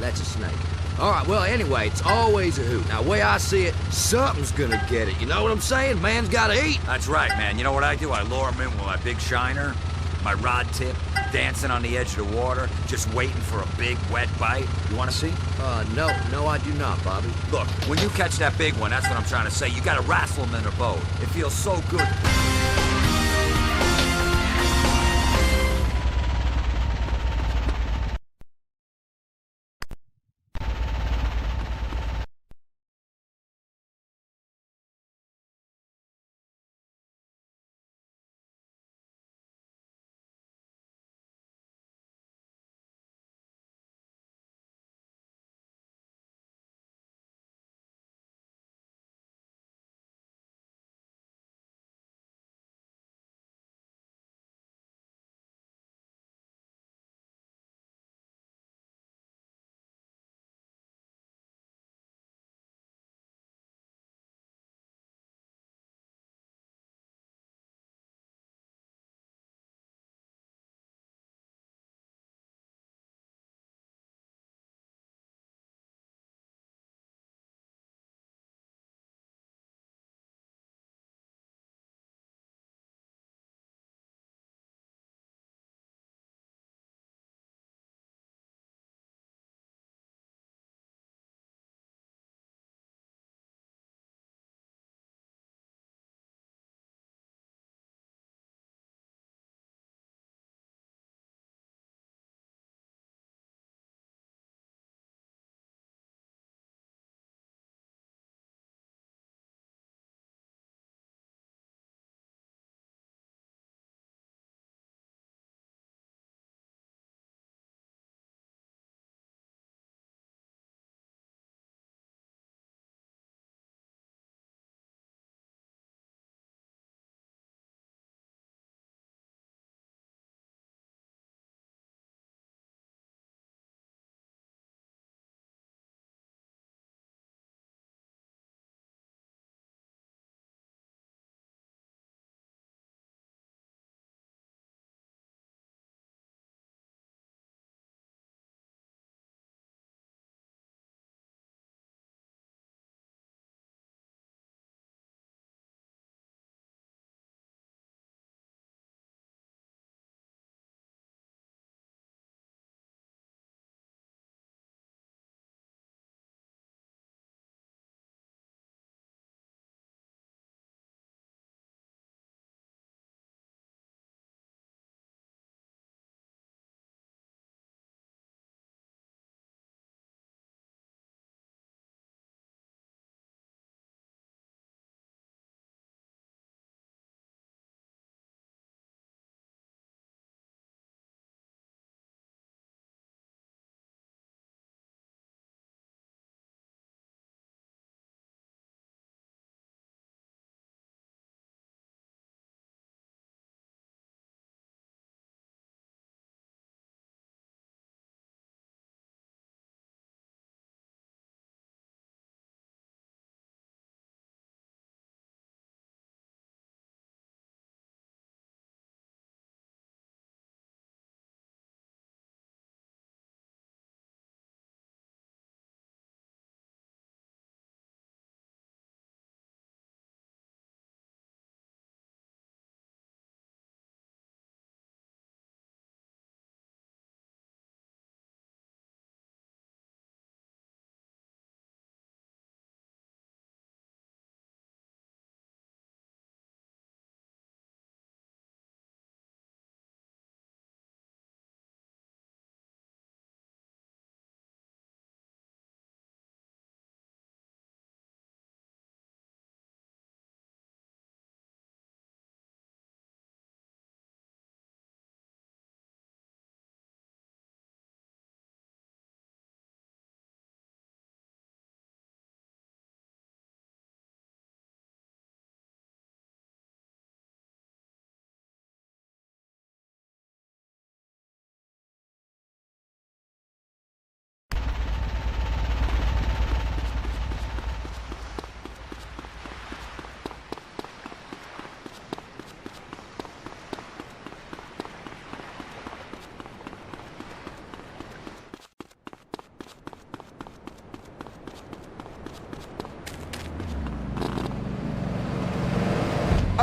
That's a snake. All right, well, anyway, it's always a hoot. Now, the way I see it, something's gonna get it. You know what I'm saying? Man's gotta eat. That's right, man. You know what I do? I lure him in with my big shiner, my rod tip, dancing on the edge of the water, just waiting for a big, wet bite. You want to see? No, I do not, Bobby. Look, when you catch that big one, that's what I'm trying to say. You gotta wrestle him in a boat. It feels so good.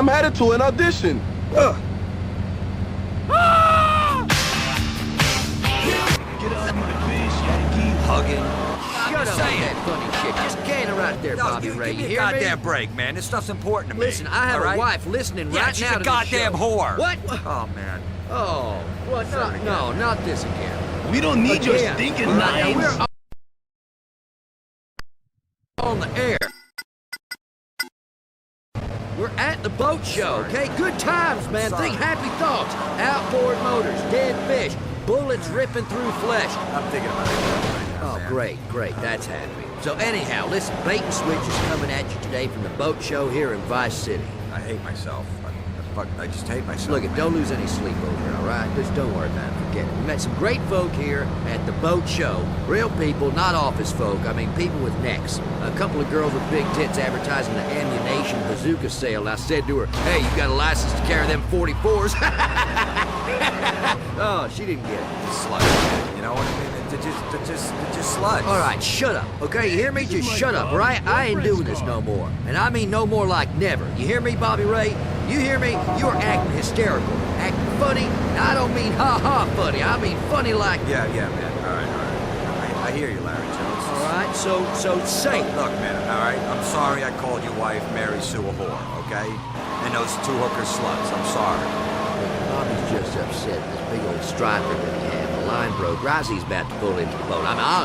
I'm headed to an audition. Get off my face, Yankee. Hugging. Shut up with that funny shit. Just canter right there, Bobby Ray. Give You me a hear me? goddamn break, man. This stuff's important to me. Listen, I have all a right? wife listening Yeah, right she's now a to goddamn this show. whore. What? Oh, man. Oh, what? No, not this again. We don't need your Again. stinking All right, now lines. we're on the air. We're at the boat show, okay? Good times, man. Think happy thoughts. Outboard motors, dead fish, bullets ripping through flesh. I'm thinking about it right now, Oh, man. great. That's happy. So anyhow, listen, Bait and Switch is coming at you today from the boat show here in Vice City. I hate myself. I just hate myself. Look, don't lose any sleep over here, all right? Just don't worry about it. Forget it. We met some great folk here at the boat show. Real people, not office folk. I mean, people with necks. A couple of girls with big tits advertising the ammunition bazooka sale. I said to her, hey, you got a license to carry them 44s? Oh, she didn't get it. Sludge. You know what I mean? They're just sludge. All right, shut up. Okay, you hear me? Just shut up, all right? I ain't doing this no more. And I mean no more like never. You hear me, Bobby Ray? You hear me? You're acting hysterical. Acting funny. And I don't mean ha-ha funny. I mean funny like... Yeah, man. All right. I hear you, Larry Jones. All right, so say it. Look, man, all right? I'm sorry I called your wife Mary Sue a whore, okay? And those two hooker sluts. I'm sorry. Bobby's just upset. This big old striper that he had. The line broke. Rosie's about to pull into the boat. I mean, I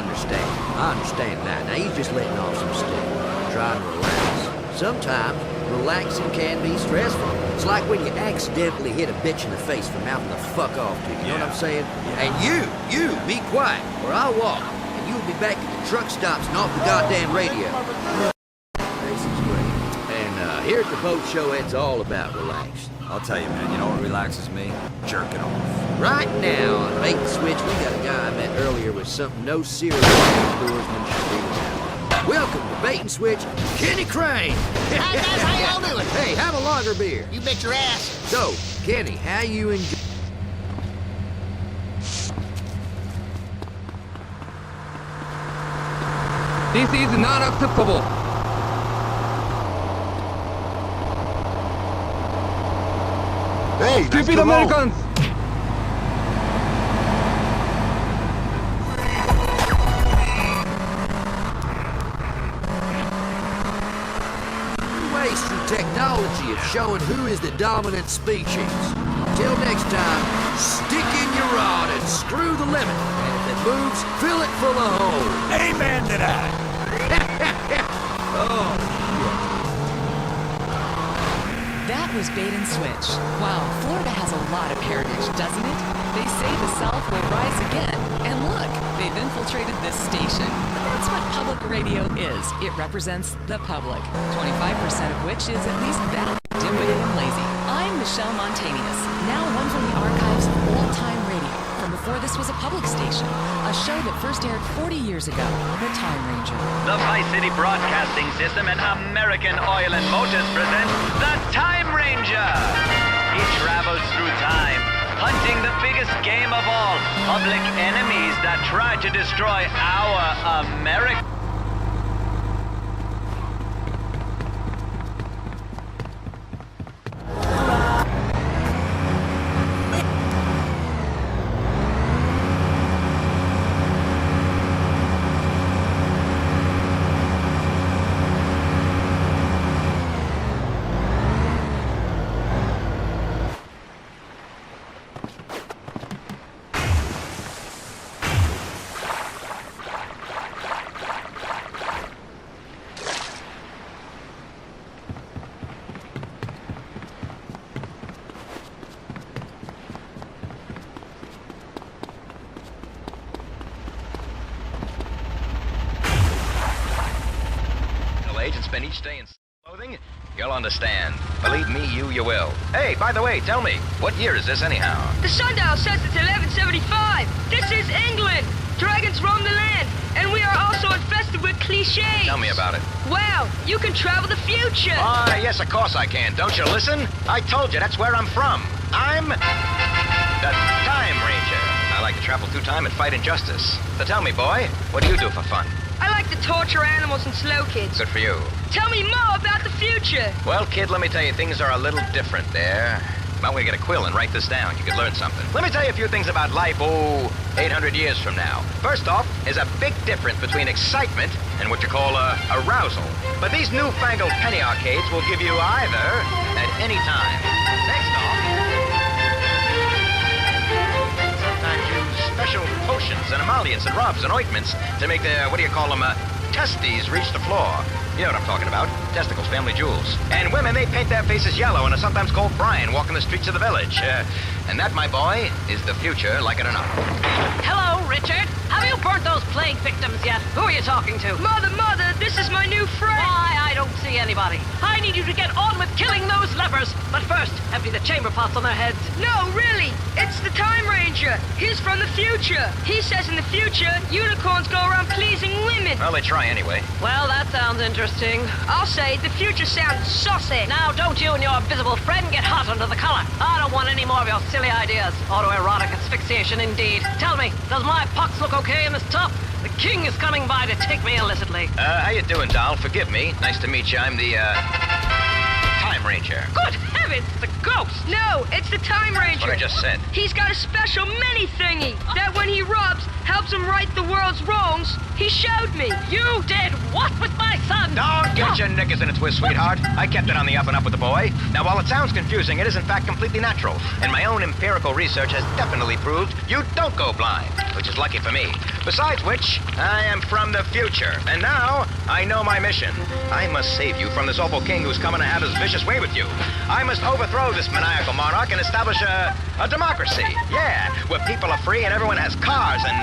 understand that. Now, he's just letting off some steam. Trying to relax. Sometimes, relaxing can be stressful. It's like when you accidentally hit a bitch in the face for mouthing the fuck off to you. You know what I'm saying? And you, be quiet, or I'll walk. And you'll be back at the truck stops and off the goddamn radio. This is great. And here at the boat show, it's all about relaxing. I'll tell you, man, you know what relaxes me? Jerking off. Right now on Bait and Switch, we got a guy I met earlier with something no serious outdoorsman should be without. Welcome to Bait and Switch, Kenny Crane. Hi guys, how y'all doing? Hey, have a lager beer. You bet your ass. So, Kenny, how you enjoy? This is not acceptable. Hey, Stupid Americans! Ways through technology of showing who is the dominant species. Till next time, stick in your rod and screw the limit. And if it moves, fill it full of holes. Amen to that. Oh, That was Bait and Switch. Wow, Florida has a lot of heritage, doesn't it? They say the South will rise again. And look, they've infiltrated this station. But that's what public radio is. It represents the public, 25% of which is at least that dim-witted and lazy. I'm Michelle Montanius, now one from the archives of old-time radio, from before this was a public station, a show that first aired 40 years ago, The Time Ranger. The Vice City Broadcasting System and American Oil and Motors present The Time Ranger. He travels through time, hunting the biggest game of all, public enemies that try to destroy our America. And spend each day in clothing, you'll understand. Believe me, you will. Hey, by the way, tell me, what year is this anyhow? The sundial says it's 1175. This is England. Dragons roam the land, and we are also infested with cliches. Tell me about it. Wow, you can travel the future. Yes, of course I can. Don't you listen? I told you, that's where I'm from. I'm the Time Ranger. I like to travel through time and fight injustice. So tell me, boy, what do you do for fun? I like to torture animals and slow kids. Good for you. Tell me more about the future. Well, kid, let me tell you, things are a little different there. I'm gonna get a quill and write this down. You could learn something. Let me tell you a few things about life, 800 years from now. First off, there's a big difference between excitement and what you call arousal. But these newfangled penny arcades will give you either at any time. Next off, sometimes use special potions and emollients and rubs and ointments to make the, testes reach the floor. You know what I'm talking about. Testicles, family jewels. And women, they paint their faces yellow and are sometimes called Brian walking the streets of the village. And that, my boy, is the future, like it or not. Hello, Richard. Have you burnt those plague victims yet? Who are you talking to? Mother, this is my new friend. Why, I don't see anybody. I need you to get on with killing those lepers. But first, empty the chamber pots on their heads. No, really. It's the Time Ranger. He's from the future. He says in the future, unicorns go around pleasing women. Well, they try anyway. Well, that sounds interesting. I'll say the future sounds saucy. Now, don't you and your invisible friend get hot under the collar. I don't want any more of your silly ideas. Autoerotic asphyxiation, indeed. Tell me, does my pox look okay in this top? The king is coming by to take me illicitly. How you doing, doll? Forgive me. Nice to meet you. I'm the, Time Ranger. Good heavens, the ghost! No, it's the Time Ranger. That's what I just said. He's got a special mini thingy that when he rubs, helps him right the world's wrongs. He showed me. You did what with my son? Don't get your knickers in a twist, sweetheart. I kept it on the up and up with the boy. Now, while it sounds confusing, it is in fact completely natural. And my own empirical research has definitely proved you don't go blind, which is lucky for me. Besides which, I am from the future. And now, I know my mission. I must save you from this awful king who's coming to have his vicious way with you. I must overthrow this maniacal monarch and establish a democracy. Yeah, where people are free and everyone has cars and,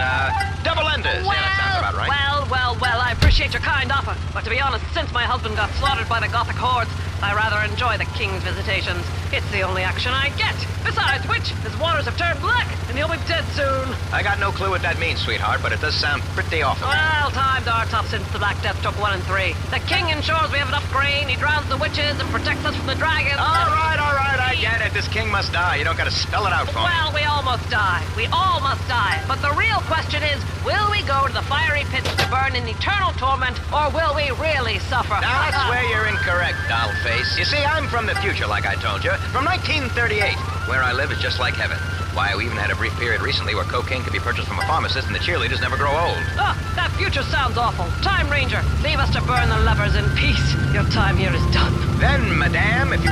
double enders. Well, yeah, that sounds about right. Well, I appreciate your kind offer. But to be honest, since my husband got slaughtered by the Gothic hordes, I rather enjoy the king's visitations. It's the only action I get. Besides which, his waters have turned black, and he'll be dead soon. I got no clue what that means, sweetheart, but it does sound pretty awful. Well, times are tough since the Black Death took 1 and 3. The king ensures we have enough grain, he drowns the witches, and protects us from the dragons. All right, I get it. This king must die. You don't gotta spell it out for me. Well, we all must die. We all must die. But the real question is, will we go to the fiery pits to burn in eternal torment, or will we really suffer? Now, that's where you're incorrect, dollface. You see, I'm from the future, like I told you. From 1938. Where I live is just like heaven. Why, we even had a brief period recently where cocaine could be purchased from a pharmacist and the cheerleaders never grow old. That future sounds awful. Time Ranger, leave us to burn the lepers in peace. Your time here is done. Then, madame, if you...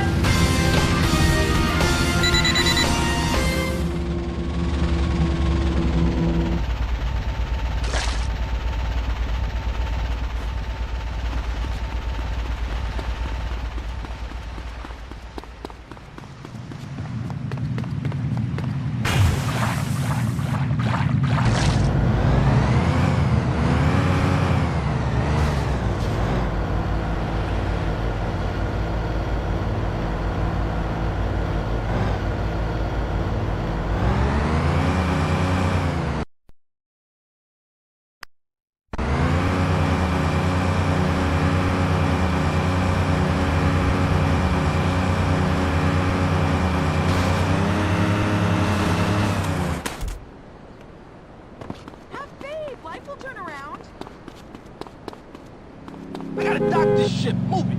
I gotta dock this ship. Move it.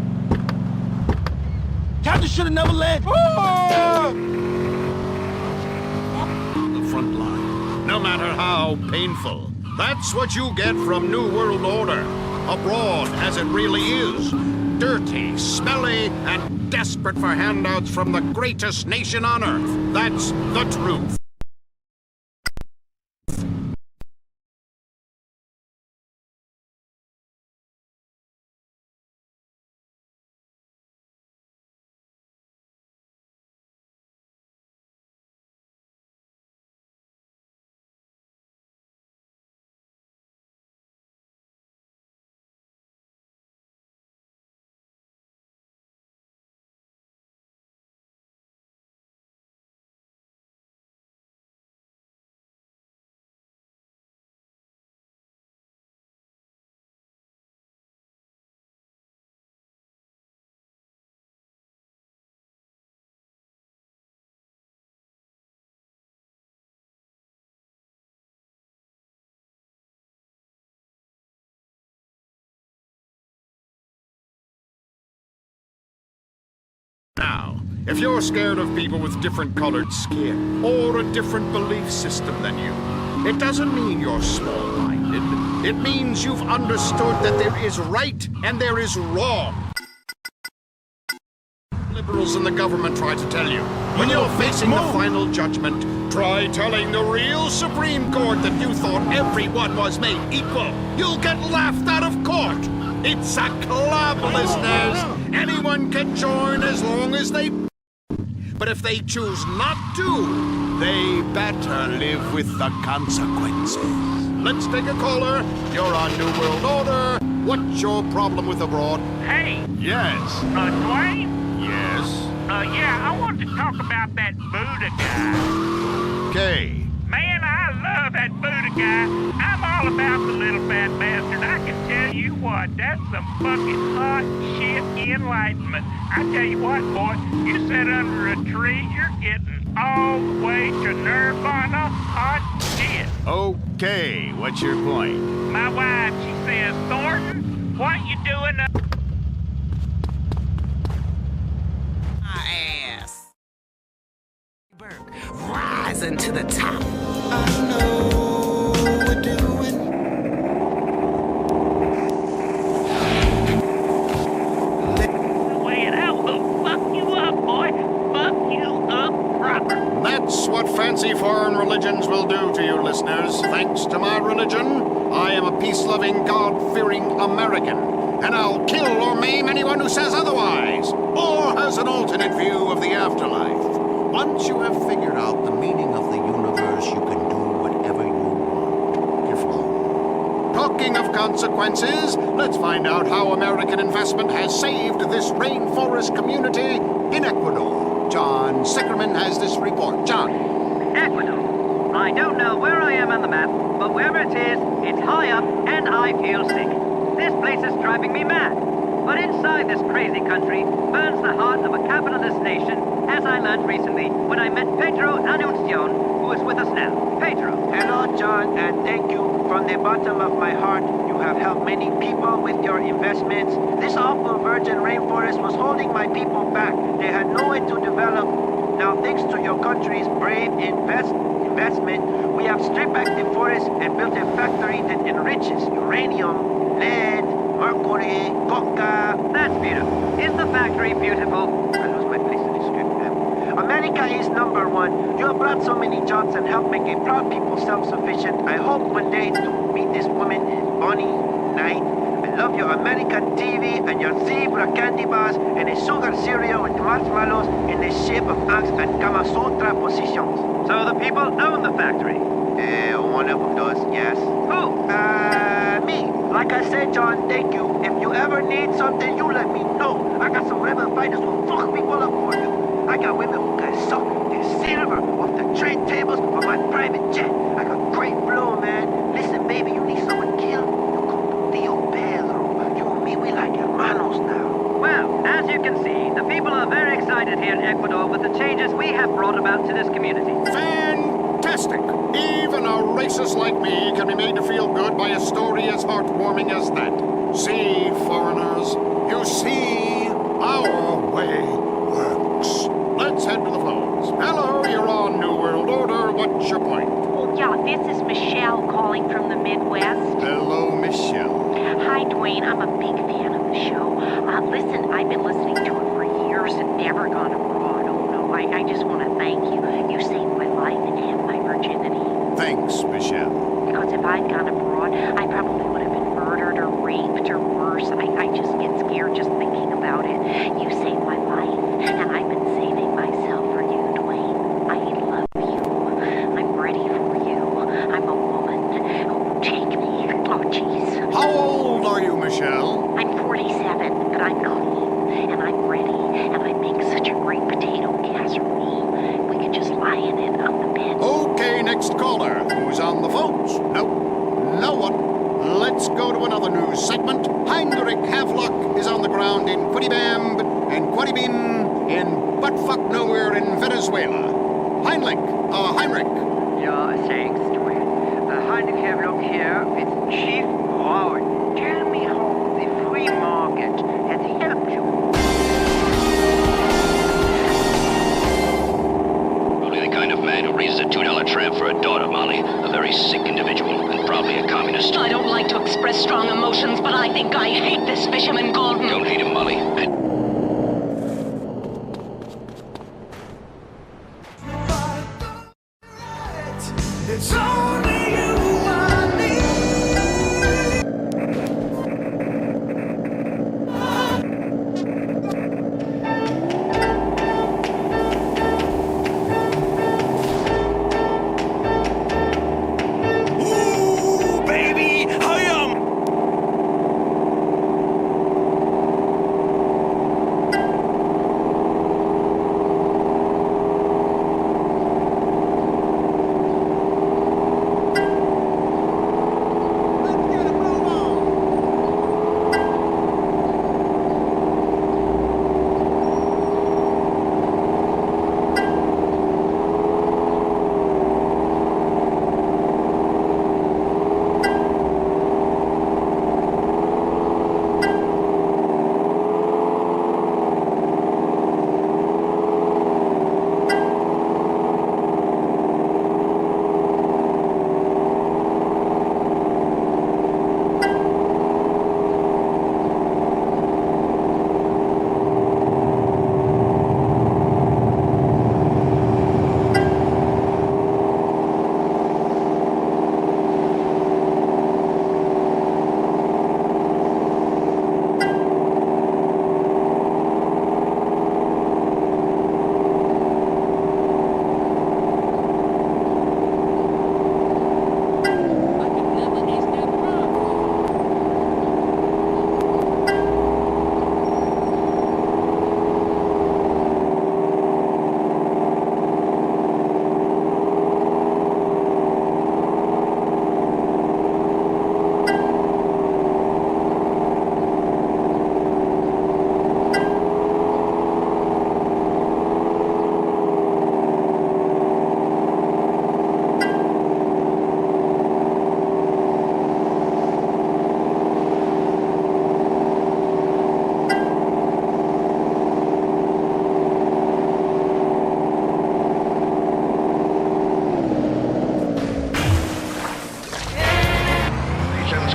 Captain should have never landed. The front line, no matter how painful. That's what you get from New World Order. Abroad, as it really is. Dirty, smelly, and desperate for handouts from the greatest nation on Earth. That's the truth. Now, if you're scared of people with different colored skin or a different belief system than you, it doesn't mean you're small-minded. It means you've understood that there is right and there is wrong. Liberals in the government try to tell you. When you're facing the final judgment, try telling the real Supreme Court that you thought everyone was made equal. You'll get laughed out of court. It's a club, listeners. Anyone can join as long as they... But if they choose not to, they better live with the consequences. Let's take a caller. You're on New World Order. What's your problem with abroad? Hey. Yes. Dwayne? Yes. Yeah, I wanted to talk about that Buddha guy. Okay. Man, I love that Buddha guy. I'm all about the little fat bastard. I can tell you what, that's some fucking hot shit enlightenment. I tell you what, boy, you sit under a tree, you're getting all the way to Nirvana hot shit. Okay, what's your point? My wife, she says, Thornton, what you doing up? Rising to the top. I know we're doing. Way it out will fuck you up, boy. Fuck you up proper. That's what fancy foreign religions will do to you, listeners. Thanks to my religion, I am a peace-loving, God-fearing American. And I'll kill or maim anyone who says otherwise, or has an alternate view of the afterlife. Once you have figured out the meaning of the universe, you can do whatever you want. You're flowing. Talking of consequences, let's find out how American investment has saved this rainforest community in Ecuador. John Sickerman has this report. John. Ecuador. I don't know where I am on the map, but wherever it is, it's high up and I feel sick. This place is driving me mad. But inside this crazy country burns the heart of a capitalist nation, as I learned recently when I met Pedro Anuncion, who is with us now. Pedro. Hello, John, and thank you from the bottom of my heart. You have helped many people with your investments. This awful virgin rainforest was holding my people back. They had nowhere to develop. Now, thanks to your country's brave investment, we have stripped back the forest and built a factory that enriches uranium, lead, mercury, coca. That's beautiful. Is the factory beautiful? I lose my place in the script. America is number one. You have brought so many jobs and helped make a proud people self-sufficient. I hope one day to meet this woman, Bonnie Knight. I love your American TV and your zebra candy bars and a sugar cereal with marshmallows in the shape of ox and Kama Sutra positions. So the people own the factory? One of them does, yes. Who? Me. Like I said, John, thank you. If you ever need something, you let me know. I got some rebel fighters who fuck people up for you. I got women who can suck the silver off the trade tables on my private jet. I got great flow, man. Listen, baby, you need someone killed? You come to Tio Pedro. You and me, we like hermanos now. Well, as you can see, the people are very excited here in Ecuador with the changes we have brought about to this community. Fantastic! Even a racist like me can be made to feel good by a story as heartwarming as that. See, foreigners, you see, our way works. Let's head to the phones. Hello, you're on New World Order. What's your point? Oh, yeah, this is Michelle calling from the Midwest. Hello, Michelle. Hi, Dwayne. I'm a big fan of the show. Listen, I've been listening to it for years and never gone abroad. Oh, no, I just want to thank you. You saved my life and my virginity. Thanks, Michelle. Because if I'd gone abroad, I probably would have been murdered or raped or worse. I just get scared just thinking about it. You saved my life, and I've been saving myself for you, Dwayne. I love you. I'm ready for you. I'm a woman. Oh, take me. Oh, jeez. How old are you, Michelle? I'm 47, but I'm clean, and I'm ready, and I make such a great potato casserole. We could just lie in it on the bed. Okay, next caller. Who's on the phones? No one. Let's go to another news segment. Heinrich Havelock is on the ground in Quidibamb and Quadibin in buttfuck nowhere in Venezuela. Heinrich. Yeah, thanks, Dwayne. Heinrich Havelock here with Chief Howard. Tell me how the free market has helped you. communist. I don't like to express strong emotions, but I think I hate this fisherman, Gordon. Don't hate him, Molly. It's only you I need. Ooh, baby, I am.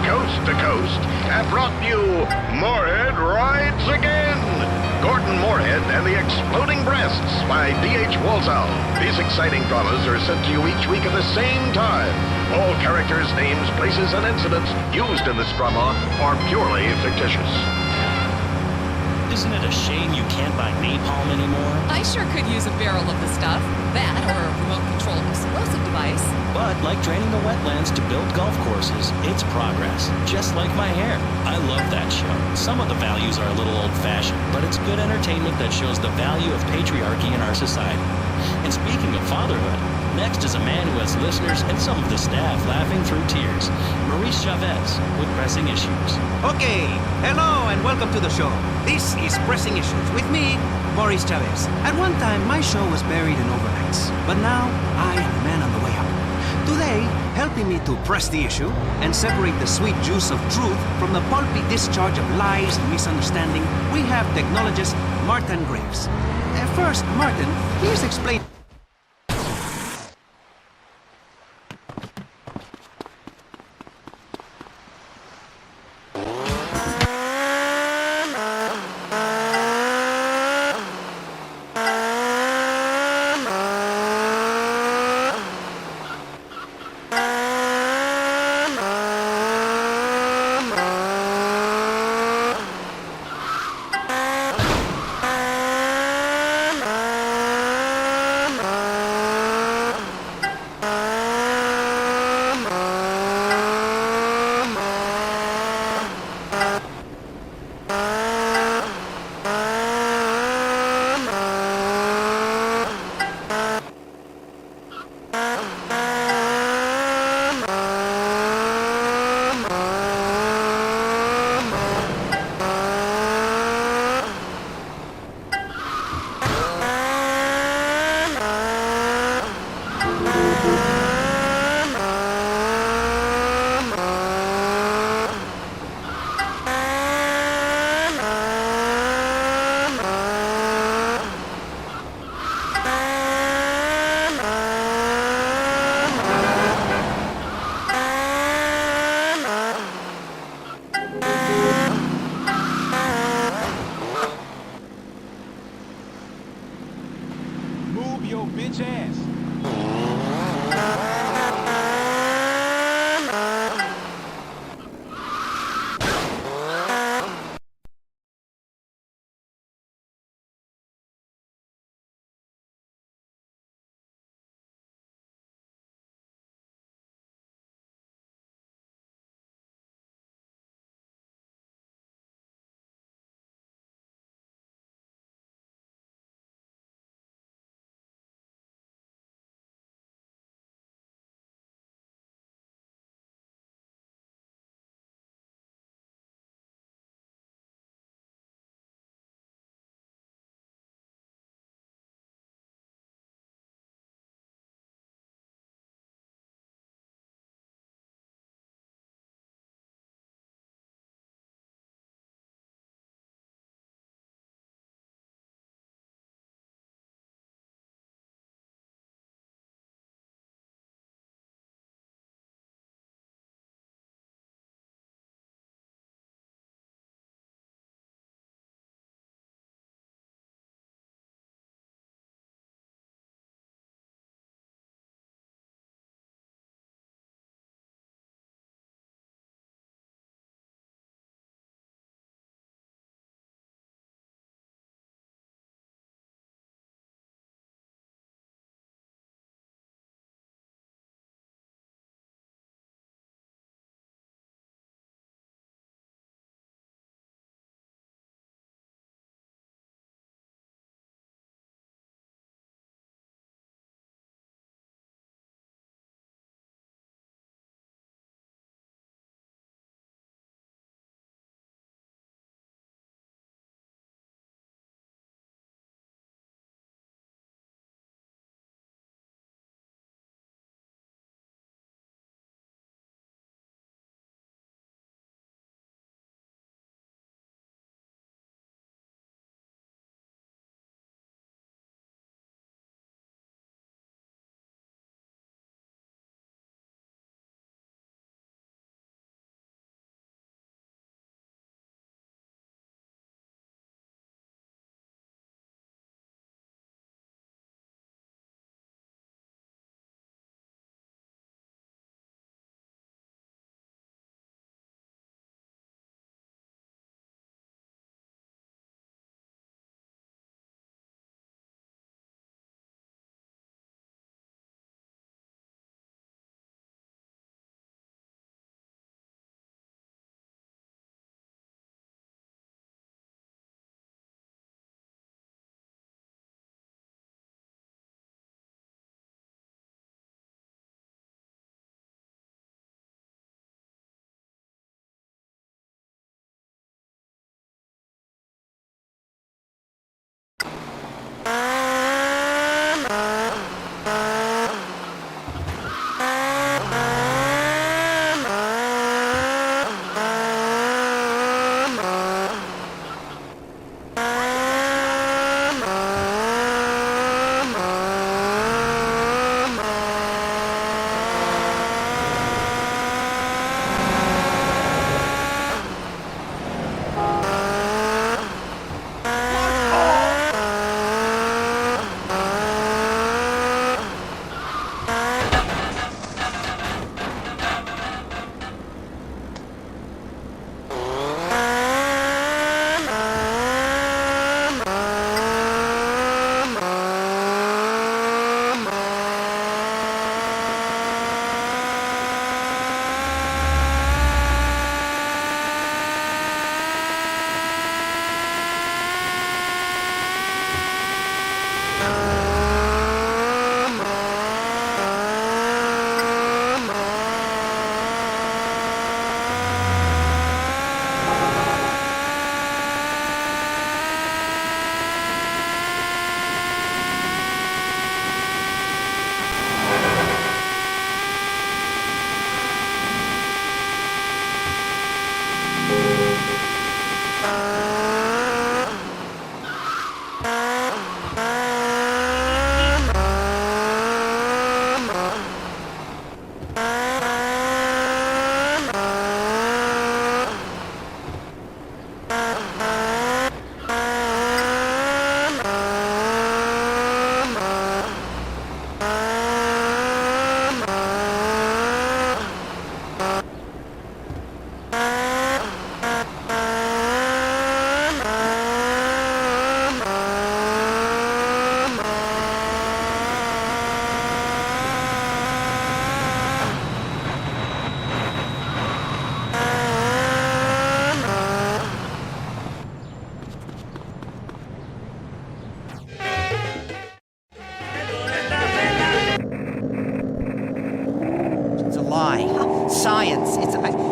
Coast to coast have brought you Moorhead Rides Again. Gordon Moorhead and the Exploding Breasts by D.H. Walsall. These exciting dramas are sent to you each week at the same time. All characters, names, places, and incidents used in this drama are purely fictitious. Isn't it a shame you can't buy napalm anymore? I sure could use a barrel of the stuff. That or a remote-controlled explosive device. But like draining the wetlands to build golf courses, it's progress. Just like my hair. I love that show. Some of the values are a little old-fashioned, but it's good entertainment that shows the value of patriarchy in our society. And speaking of fatherhood, next is a man who has listeners and some of the staff laughing through tears. Maurice Chavez with Pressing Issues. Okay, hello and welcome to the show. This is Pressing Issues with me, Maurice Chavez. At one time, my show was buried in overnights, but now I am the man on the way up. Today, helping me to press the issue and separate the sweet juice of truth from the pulpy discharge of lies and misunderstanding, we have technologist Martin Graves. First, Martin, please explain.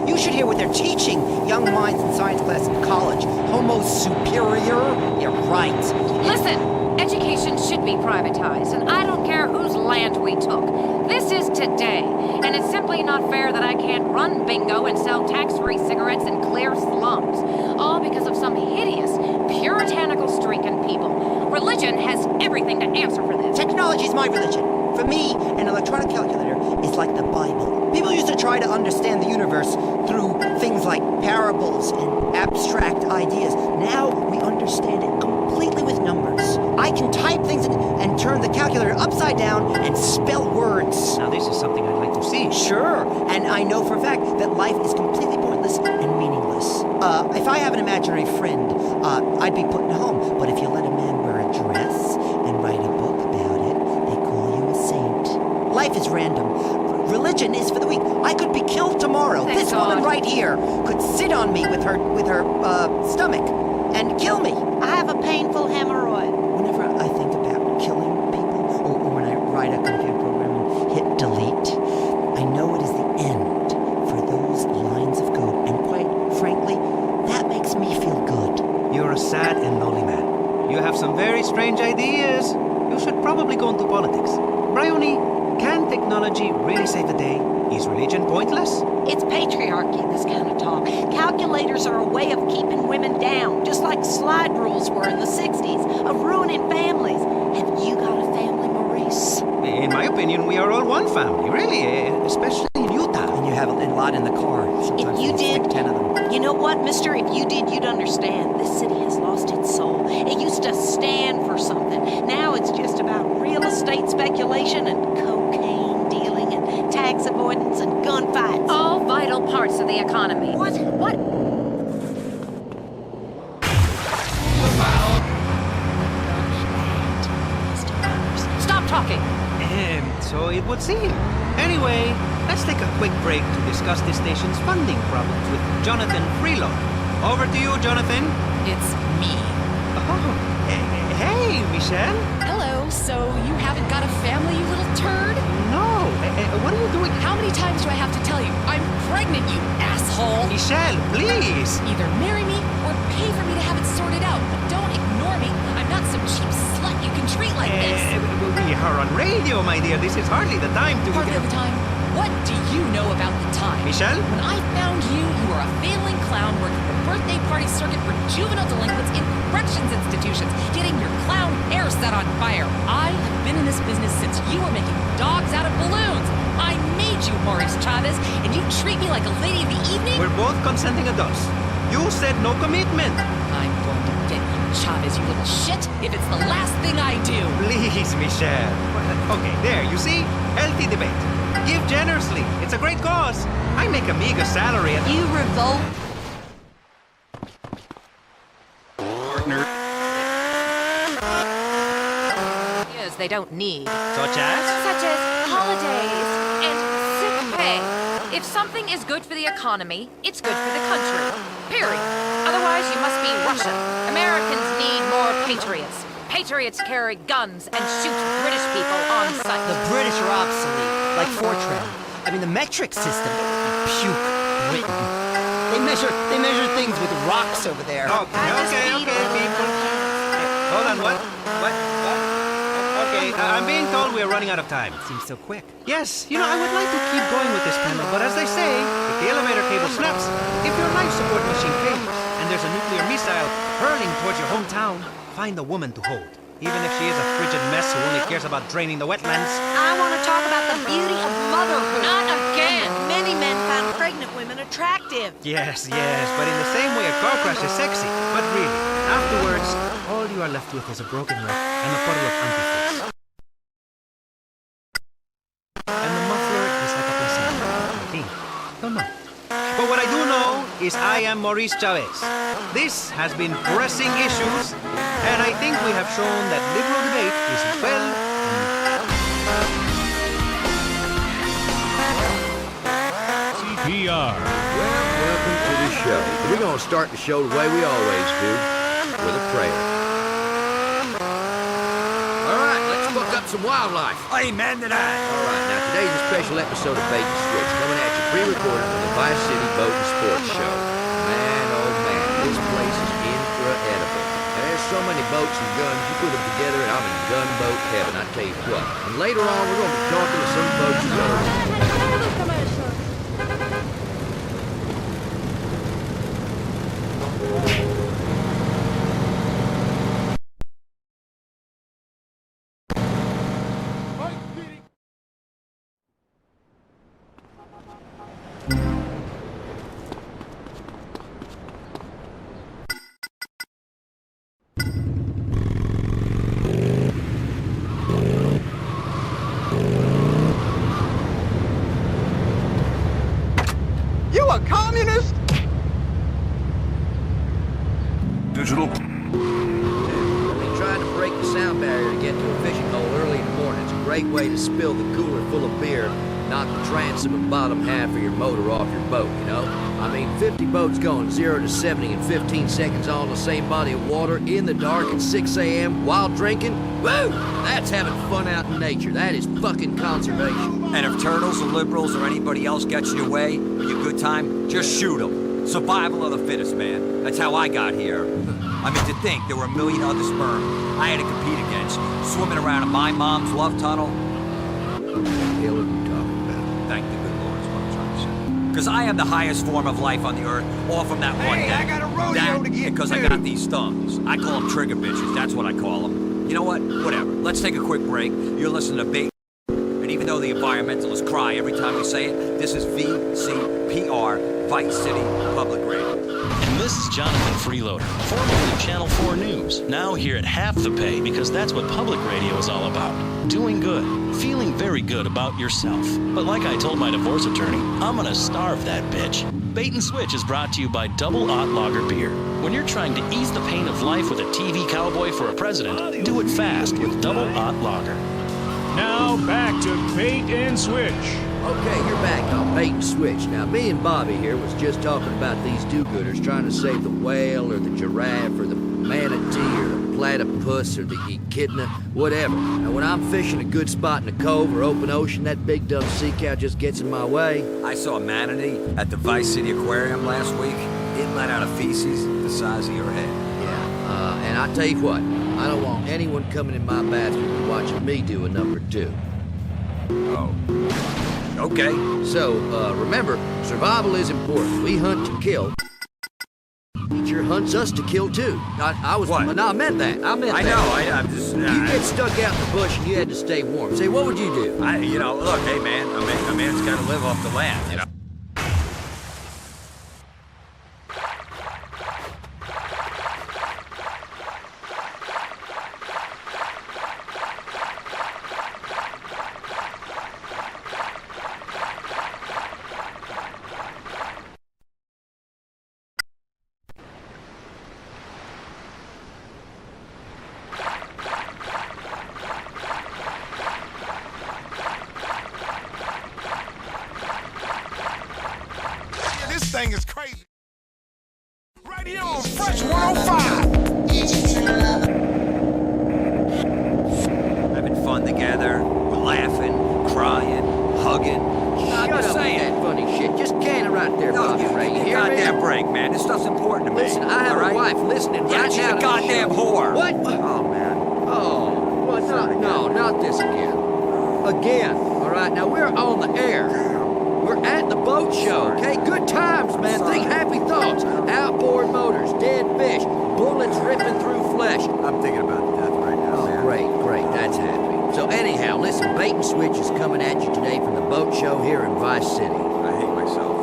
You should hear what they're teaching young minds in science class in college. Homo superior? You're right. Listen, education should be privatized, and I don't care whose land we took. This is today, and it's simply not fair that I can't run bingo and sell tax-free cigarettes in clear slums, all because of some hideous, puritanical streak in people. Religion has everything to answer for this. Technology's my religion. For me, an electronic calculator is like the Bible. People used to try to understand the universe through things like parables and abstract ideas. Now we understand it completely with numbers. I can type things and turn the calculator upside down and spell words. Now this is something I'd like to see. Sure, and I know for a fact that life is completely pointless and meaningless. If I have an imaginary friend, I'd be put in a home. But if you let a man wear a dress and write a book about it, they call you a saint. Life is random. Religion is for the weak. I could be killed tomorrow. Thank This God. woman right here could sit on me with her stomach and kill me. I have a painful hemorrhoid. Whenever I think about killing people, or when I write a computer program and hit delete, I know it is the end for those lines of code. And quite frankly, that makes me feel good. You're a sad and lonely man. You have some very strange ideas. You should probably go into politics. Bryony, can technology really save the day? Is religion pointless? It's patriarchy, this kind of talk. Calculators are a way of keeping women down, just like slide rules were in the 60s, of ruining families. Have you got a family, Maurice? In my opinion, we are all one family, really, especially in Utah. And you have a lot in the car. Sometimes If you they stick did, 10 of them. you know what, mister? If you did, you'd understand. This city has lost its soul. It used to stand for something. Now it's just about real estate speculation and cocaine dealing and tax avoidance and gunfights. All vital parts of the economy. What? Stop talking. So it would seem. Anyway, let's take a quick break to discuss this station's funding problems with Jonathan Freeload. Over to you, Jonathan. It's me. Oh, hey, Michelle. Hello, so you haven't got a family, you little turd? No, what are you doing? How many times do I have to tell you? I'm pregnant, you asshole! Michelle, please! Either marry me or pay for me to have it sorted out, but don't ignore me. I'm not some cheap slut you can treat like this. We are on radio, my dear. This is hardly the time to... Hardly the time? What do you know about the time? Michelle? When I found you, you were a failing clown working the birthday party circuit for juvenile delinquents in corrections institutions, getting your clown hair set on fire. I have been in this business since you were making dogs out of balloons. I made you, Maurice Chavez, and you treat me like a lady of the evening? We're both consenting adults. You said no commitment. I'm going to get you, Chavez, you little shit, if it's the last thing I do. Please, Michelle. Okay, there, you see? Healthy debate. Give generously. It's a great cause. I make a meager salary and... You revolt? Partner. Yes, they don't need. Such as? Such as holidays and sick pay. If something is good for the economy, it's good for the country. Period. Otherwise, you must be Russian. Americans need more patriots. Patriots carry guns and shoot British people on sight. The British are obsolete, like Fortran. I mean, the metric system. Puke, Britain. They measure things with rocks over there. Okay, people. Hold on, what? Okay, I'm being told we're running out of time. It seems so quick. Yes, you know, I would like to keep going with this panel, but as they say, if the elevator cable snaps, if your life support machine fails, and there's a nuclear missile hurling towards your hometown, find a woman to hold. Even if she is a frigid mess who only cares about draining the wetlands. I want to talk about the beauty of motherhood. Not again. Many men find pregnant women attractive. Yes, but in the same way a car crash is sexy. But really, afterwards, all you are left with is a broken wreck and a puddle of antifreeze. And the muffler is like a placenta, I think. Don't know. But what I do know is I am Maurice Chavez. This has been Pressing Issues, and I think we have shown that liberal debate is well... CPR. Well, welcome to the show. We're going to start the show the way we always do, with a prayer. All right, let's book up some wildlife. Amen to that. All right, now today's a special episode of Bait and Switch, coming at you pre-recorded from the Vice City Boat and Sports Show. Man, oh man, this place is incredible. There's so many boats and guns, you put them together and I'm in gunboat heaven, I tell you what. And later on, we're going to be talking to some folks who know. You a communist? Digital. I've been trying to break the sound barrier to get to a fishing hole early in the morning. It's a great way to spill the cooler full of beer, knock the transom and bottom half of your motor off your boat, you know? I mean, 50 boats going 0 to 70 in 15 seconds all in the same body of water in the dark at 6 a.m. while drinking. Woo! That's having fun out in nature. That is fucking conservation. And if turtles or liberals or anybody else gets in your way, or your good time, just shoot them. Survival of the fittest, man. That's how I got here. I mean, to think there were a million other sperm I had to compete against, swimming around in my mom's love tunnel. What the hell are you talking about? Thank the good Lord is what I'm trying to say. Because I am the highest form of life on the earth, all from that one day. I got a rodeo to get because to. I got these thumbs. I call them trigger bitches. That's what I call them. You know what? Whatever. Let's take a quick break. You're listening to Bait. And even though the environmentalists cry every time we say it, this is VCPR, Vice City Public Radio. And this is Jonathan Freeloader, formerly of Channel 4 News. Now here at half the pay, because that's what public radio is all about. Doing good. Feeling very good about yourself. But like I told my divorce attorney, I'm gonna starve that bitch. Bait and Switch is brought to you by Double Odd Lager Beer. When you're trying to ease the pain of life with a TV cowboy for a president, do it fast with Double Odd Lager. Now back to Bait and Switch. Okay, you're back on Bait and Switch. Now, me and Bobby here was just talking about these do-gooders trying to save the whale or the giraffe or the manatee or the platypus or the echidna, whatever. Now, when I'm fishing a good spot in a cove or open ocean, that big dumb sea cow just gets in my way. I saw a manatee at the Vice City Aquarium last week. It let out a feces the size of your head. Yeah, and I tell you what, I don't want anyone coming in my bathroom and watching me do a number 2. Oh. Okay. So, remember, survival is important. We hunt to kill. Nature hunts us to kill, too. I was... What? No, I meant that. I meant I that. know, I'm just... You get stuck out in the bush and you had to stay warm. Say, what would you do? Look, hey, man, a man's got to live off the land, you know? This thing is crazy. Right here on Fresh 105. Having fun together, we're laughing, crying, hugging. I'm Shut just up saying. with that funny shit. Just can it right there, Bobby Ray. You hear Goddamn me? break, man. This stuff's important to me. Listen, I have all right? a wife listening Yeah, right she's now. a to this goddamn show. whore. What? Oh, man. Oh, well, no, not this again. Again. All right, now we're on the air. We're at the boat show, okay? Good times, man. Think happy thoughts. Outboard motors, dead fish, bullets ripping through flesh. I'm thinking about death right now, Oh, man. great. That's happy. So anyhow, listen, Bait and Switch is coming at you today from the boat show here in Vice City. I hate myself.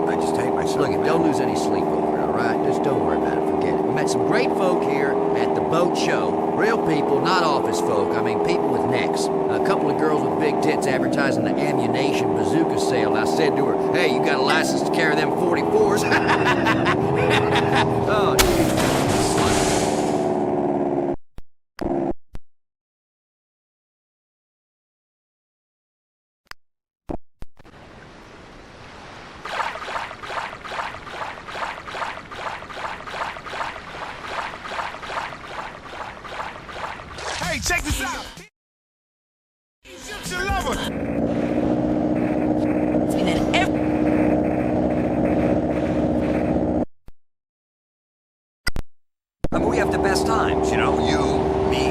I just hate myself. Look, man. don't lose any sleep over it, all right? Just don't worry about it. Forget it. We met some great folk here at the boat show. Real people, not office folk. I mean, people with necks. A couple of girls with big tits advertising the ammunition bazooka sale. I said to her, hey, you got a license to carry them 44s? Oh, Hey, check this out. best times, you know? You, me,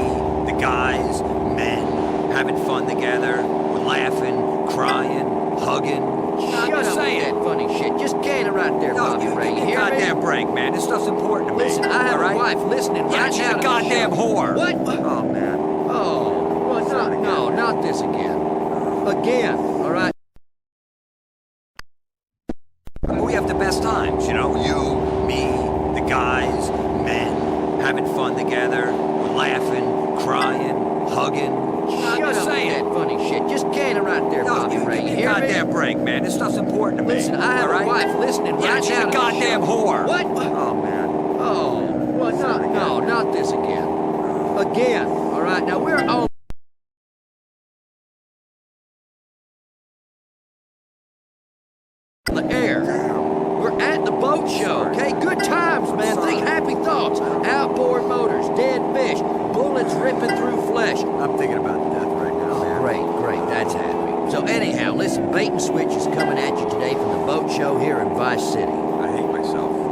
the guys, men, having fun together. We're laughing, crying, hugging. Shut up with that funny shit. Just can it right there, Bobby Ray. You hear me? Goddamn break, man. This stuff's important to me. Listen, I have a wife listening Yeah, right she's now a to goddamn this show. whore. What? Oh, man. Oh, well, no, not this again. Again, all right? We have the best times, you know? You, me, the guys, men, having fun together. We're laughing, crying, hugging. Shut up with that funny shit. Just can it right there, Bobby Ray. You hear me? Goddamn break, man. This stuff's important to me. Listen, I have a wife listening Yeah, right she's now a to goddamn this show. whore. What? Oh, man. Oh, well, no, not this again. Again, all right? Now, we're on the air. We're at the boat show, okay? Good times, man. Think happy thoughts. Outboard motors, dead fish, bullets ripping through flesh. I'm thinking about death right now, man. Great, that's happy. So anyhow, listen, Bait and Switch is coming at you today from the boat show here in Vice City. I hate myself.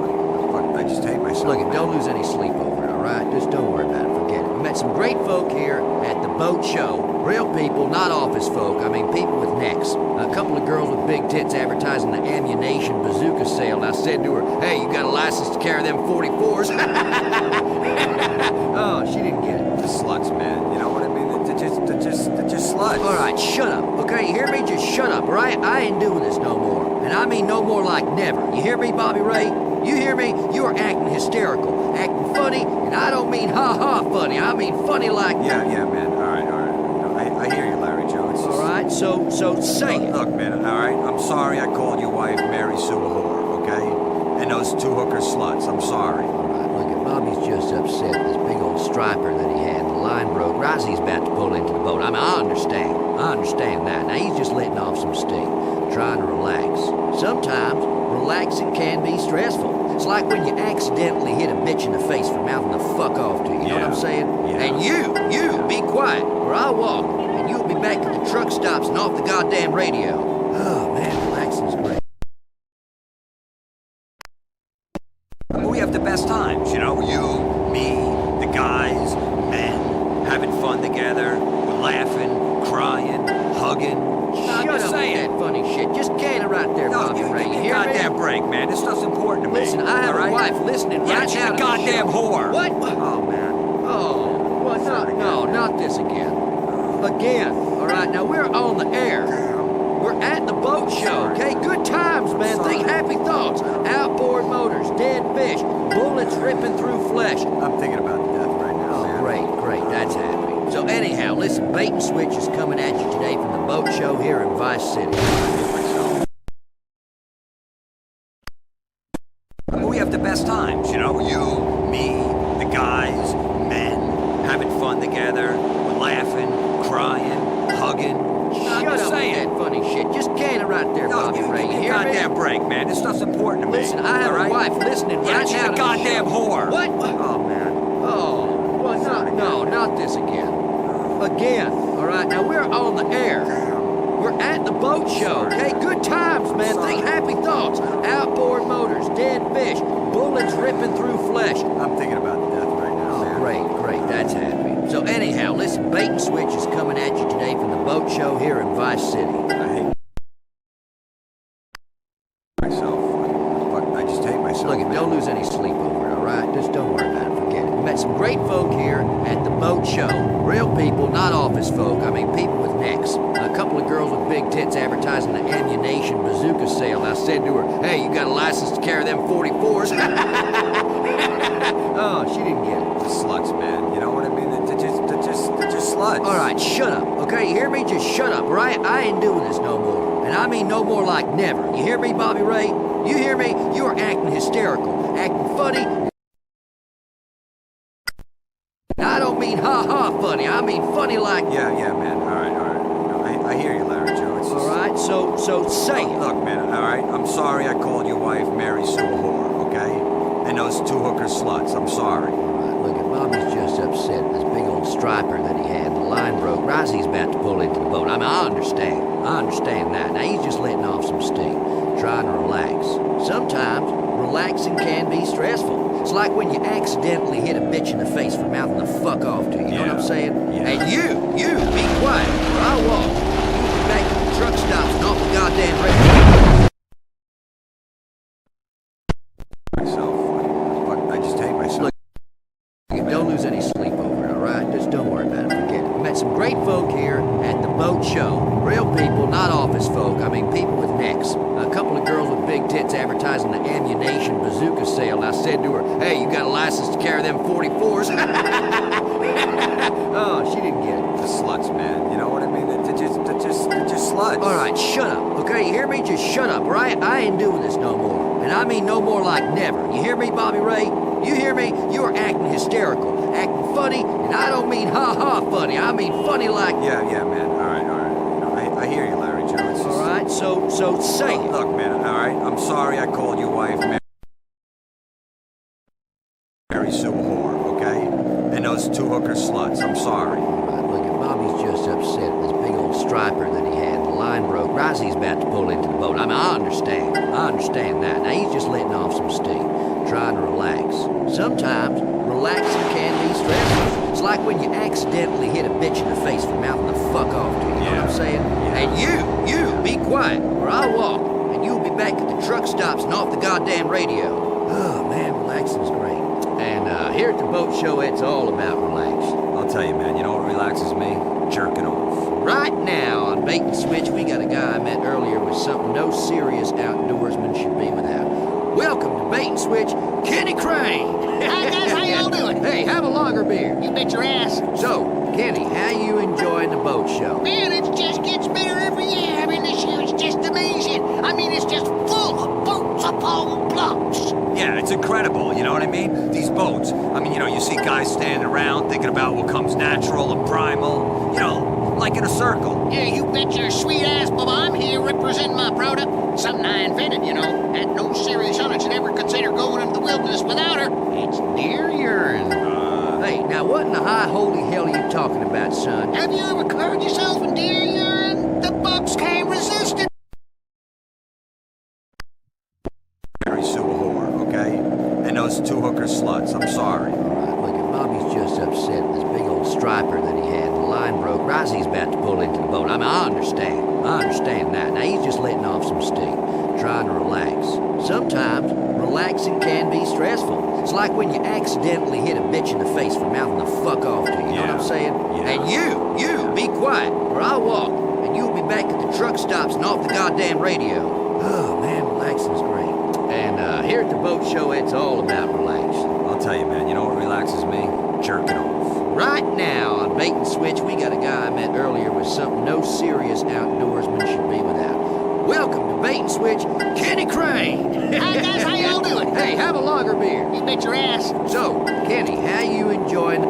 I just hate myself. Look, don't lose any sleep over it, all right? Just don't worry about it. Forget it. We met some great folk here at the boat show. Real people, not office folk. I mean, people with necks. A couple of girls with big tits advertising the ammunition bazooka sale. And I said to her, hey, you got a license to carry them 44s? Oh, she didn't get it. The sluts, man. You know what I mean? They're just sluts. All right, shut up, okay? You hear me? Just shut up, all right? I ain't doing this no more. And I mean no more like never. You hear me, Bobby Ray? You hear me? You are acting hysterical, acting funny, and I don't mean ha-ha funny. I mean funny like... Yeah, man. All right. I hear you, Larry Joe. It's just... All right, so say it. Look, man, all right? I'm sorry I called your wife Mary Sue a whore, okay? And those two hooker sluts. I'm sorry. All right, look, at Bobby's just upset this big old striper that he had. The line broke right as he's about to pull into the boat. I mean, I understand that. Now, he's just letting off some steam, trying to relax. Sometimes, relaxing can be stressful. It's like when you accidentally hit a bitch in the face for mouthing the fuck off to you. You know what I'm saying? Yeah. And you, be quiet, or I'll walk, and you'll be back at the truck stops and off the goddamn radio. Oh, man, relaxing's great. We have the best times, you know? You, me, the guys, men, having fun together. We're laughing, crying, hugging. Shut up with that funny shit. Just can it right there, Bobby Ray. You hear me? Goddamn break, man. This stuff's important to me. Listen, I have a wife listening Yeah, right she's now a to goddamn this show. whore. What? Oh, man. Oh, well, no, not this again. Again, all right? Now, we're on the air. We're at the boat show, okay? Good times, man. Think happy thoughts. Outboard motors, dead fish, bullets ripping through flesh. I'm thinking about death right now, man. Great, that's happy. So anyhow, listen, Bait and Switch is coming at you today from the boat show here in Vice City. We have the best times, you know? You, me, the guys, men, having fun together. We're laughing, crying, hugging. Shut up with that funny shit. Just can it right there, Bobby Ray. You hear me? Goddamn break, man. This stuff's important to me. Listen, I have a wife listening Yeah, right she's now a to goddamn this show. whore. What? Oh, man. Oh, well, no, not this again. Again, all right? Now, we're on the air. We're at the boat show, okay? Good times, man. Think happy thoughts. Outboard motors, dead fish, bullets ripping through flesh. I'm thinking about death right now, man. Great, that's happy. So anyhow, listen, Bait and Switch is coming at you today from the boat show here in Vice City. I hate myself. I just hate myself. Look, don't lose any sleep over it, all right? Just don't worry about it. Forget it. We met some great folk here at the boat show. Real people, not office folk. I mean, people with necks. A couple of girls with big tits advertising the ammunition bazooka sale. And I said to her, hey, you got a license to carry them 44s? Oh, she didn't get it. The sluts, man. You know what I mean? They're just sluts. All right, shut up, okay? You hear me? Just shut up, all right? I ain't doing this no more. And I mean no more like never. You hear me, Bobby Ray? You hear me? You are acting hysterical, acting funny. And I don't mean ha-ha funny. I mean funny like... Yeah, man. All right. No, I hear you, Larry Joe. It's just... All right, so say it. Look, man, all right? I'm sorry I called your wife Mary Sue a whore, okay? And those two hooker sluts. I'm sorry. All right, look, at Bobby's just upset this big old striper that he had. The line broke right as he's about to pull into the boat. I mean, I understand that. Now, he's just letting off some steam, trying to relax. Sometimes, relaxing can be stressful. It's like when you accidentally hit a bitch in the face for mouthing the fuck off to you. You know what I'm saying? And you, be quiet, or I'll walk. You be back at the truck stops and off the goddamn radio. I just hate myself. Look, don't lose any sleep over it, all right? Just don't worry about it. Forget it. We met some great folk here at the boat show. Real people, not office folk. I mean, people with necks. A couple of girls with big tits advertising the ammunition bazooka sale. And I said to her, hey, you got a license to carry them 44s? Oh, she didn't get it. The sluts, man. You know what I mean? They're just sluts. All right, shut up. Okay, you hear me? Just shut up, right? I ain't doing this no more. And I mean no more like never. You hear me, Bobby Ray? You hear me? You're acting hysterical, acting funny, and I don't mean ha-ha funny. I mean funny like... Yeah, man. All right. You know, I hear you, Larry Joe. It's just... All right, so say it. Look, man, all right? I'm sorry I called you wife, Mary Sue a whore, okay? And those two hooker sluts. I'm sorry. All right, look, if Bobby's just upset with this big old striper that he had, the line broke, Rosie's about to pull into the boat. I mean, I understand that. Now, he's just letting off some steam, trying to relax. Sometimes, relaxing can be stressful. It's like when you accidentally hit a bitch in the face for mouthing the fuck off to you. You know what I'm saying? And you, be quiet, or I'll walk, and you'll be back at the truck stops and off the goddamn radio. Oh, man, relaxing's great. And here at the boat show, it's all about relax. I'll tell you, man, you know what relaxes me? Jerking off. Right now on Bait and Switch, we got a guy I met earlier with something no serious outdoorsman should be without. Welcome to Bait and Switch, Kenny Crane. Hi guys, how y'all doing? Hey, have a lager beer. You bet your ass. So, Kenny, how you enjoying the boat show? Man, it just gets better every year. I mean, this year is just amazing. I mean, it's just full of boats upon blocks. Yeah, it's incredible, you know what I mean? These boats. I mean, you know, you see guys standing around thinking about what comes natural and primal, you know, like in a circle. Yeah, you bet your sweet ass, Bubba. I'm here representing my product. Something I invented, you know. Had no serious hunter should ever consider going into the wilderness without her. It's deer urine. Hey, now what in the high holy hell are you talking about, son? Have you ever cleared yourself in deer urine? The bucks can't resist it. Mary Sue a whore, okay? And those two hooker sluts. I'm sorry. All right, look, if Bobby's just upset with this big old striper that he had, the line broke, Rosie's about to pull into the boat. I mean, I understand that. Now, he's just letting off some steam, trying to relax. Sometimes, relaxing can be stressful. It's like when you accidentally hit a bitch in the face for mouthing the fuck off to you. You know what I'm saying? And you, be quiet, or I'll walk, and you'll be back at the truck stops and off the goddamn radio. Oh, man, relaxing's great. And here at the boat show, it's all about relax. I'll tell you, man, you know what relaxes me? Jerking off. Right now on Bait and Switch, we got a guy I met earlier with something no serious outdoorsman should be without. Welcome to Bait and Switch, Kenny Crane. Hi guys, how y'all doing? Hey, have a lager beer. You bet your ass. So, Kenny, how you enjoying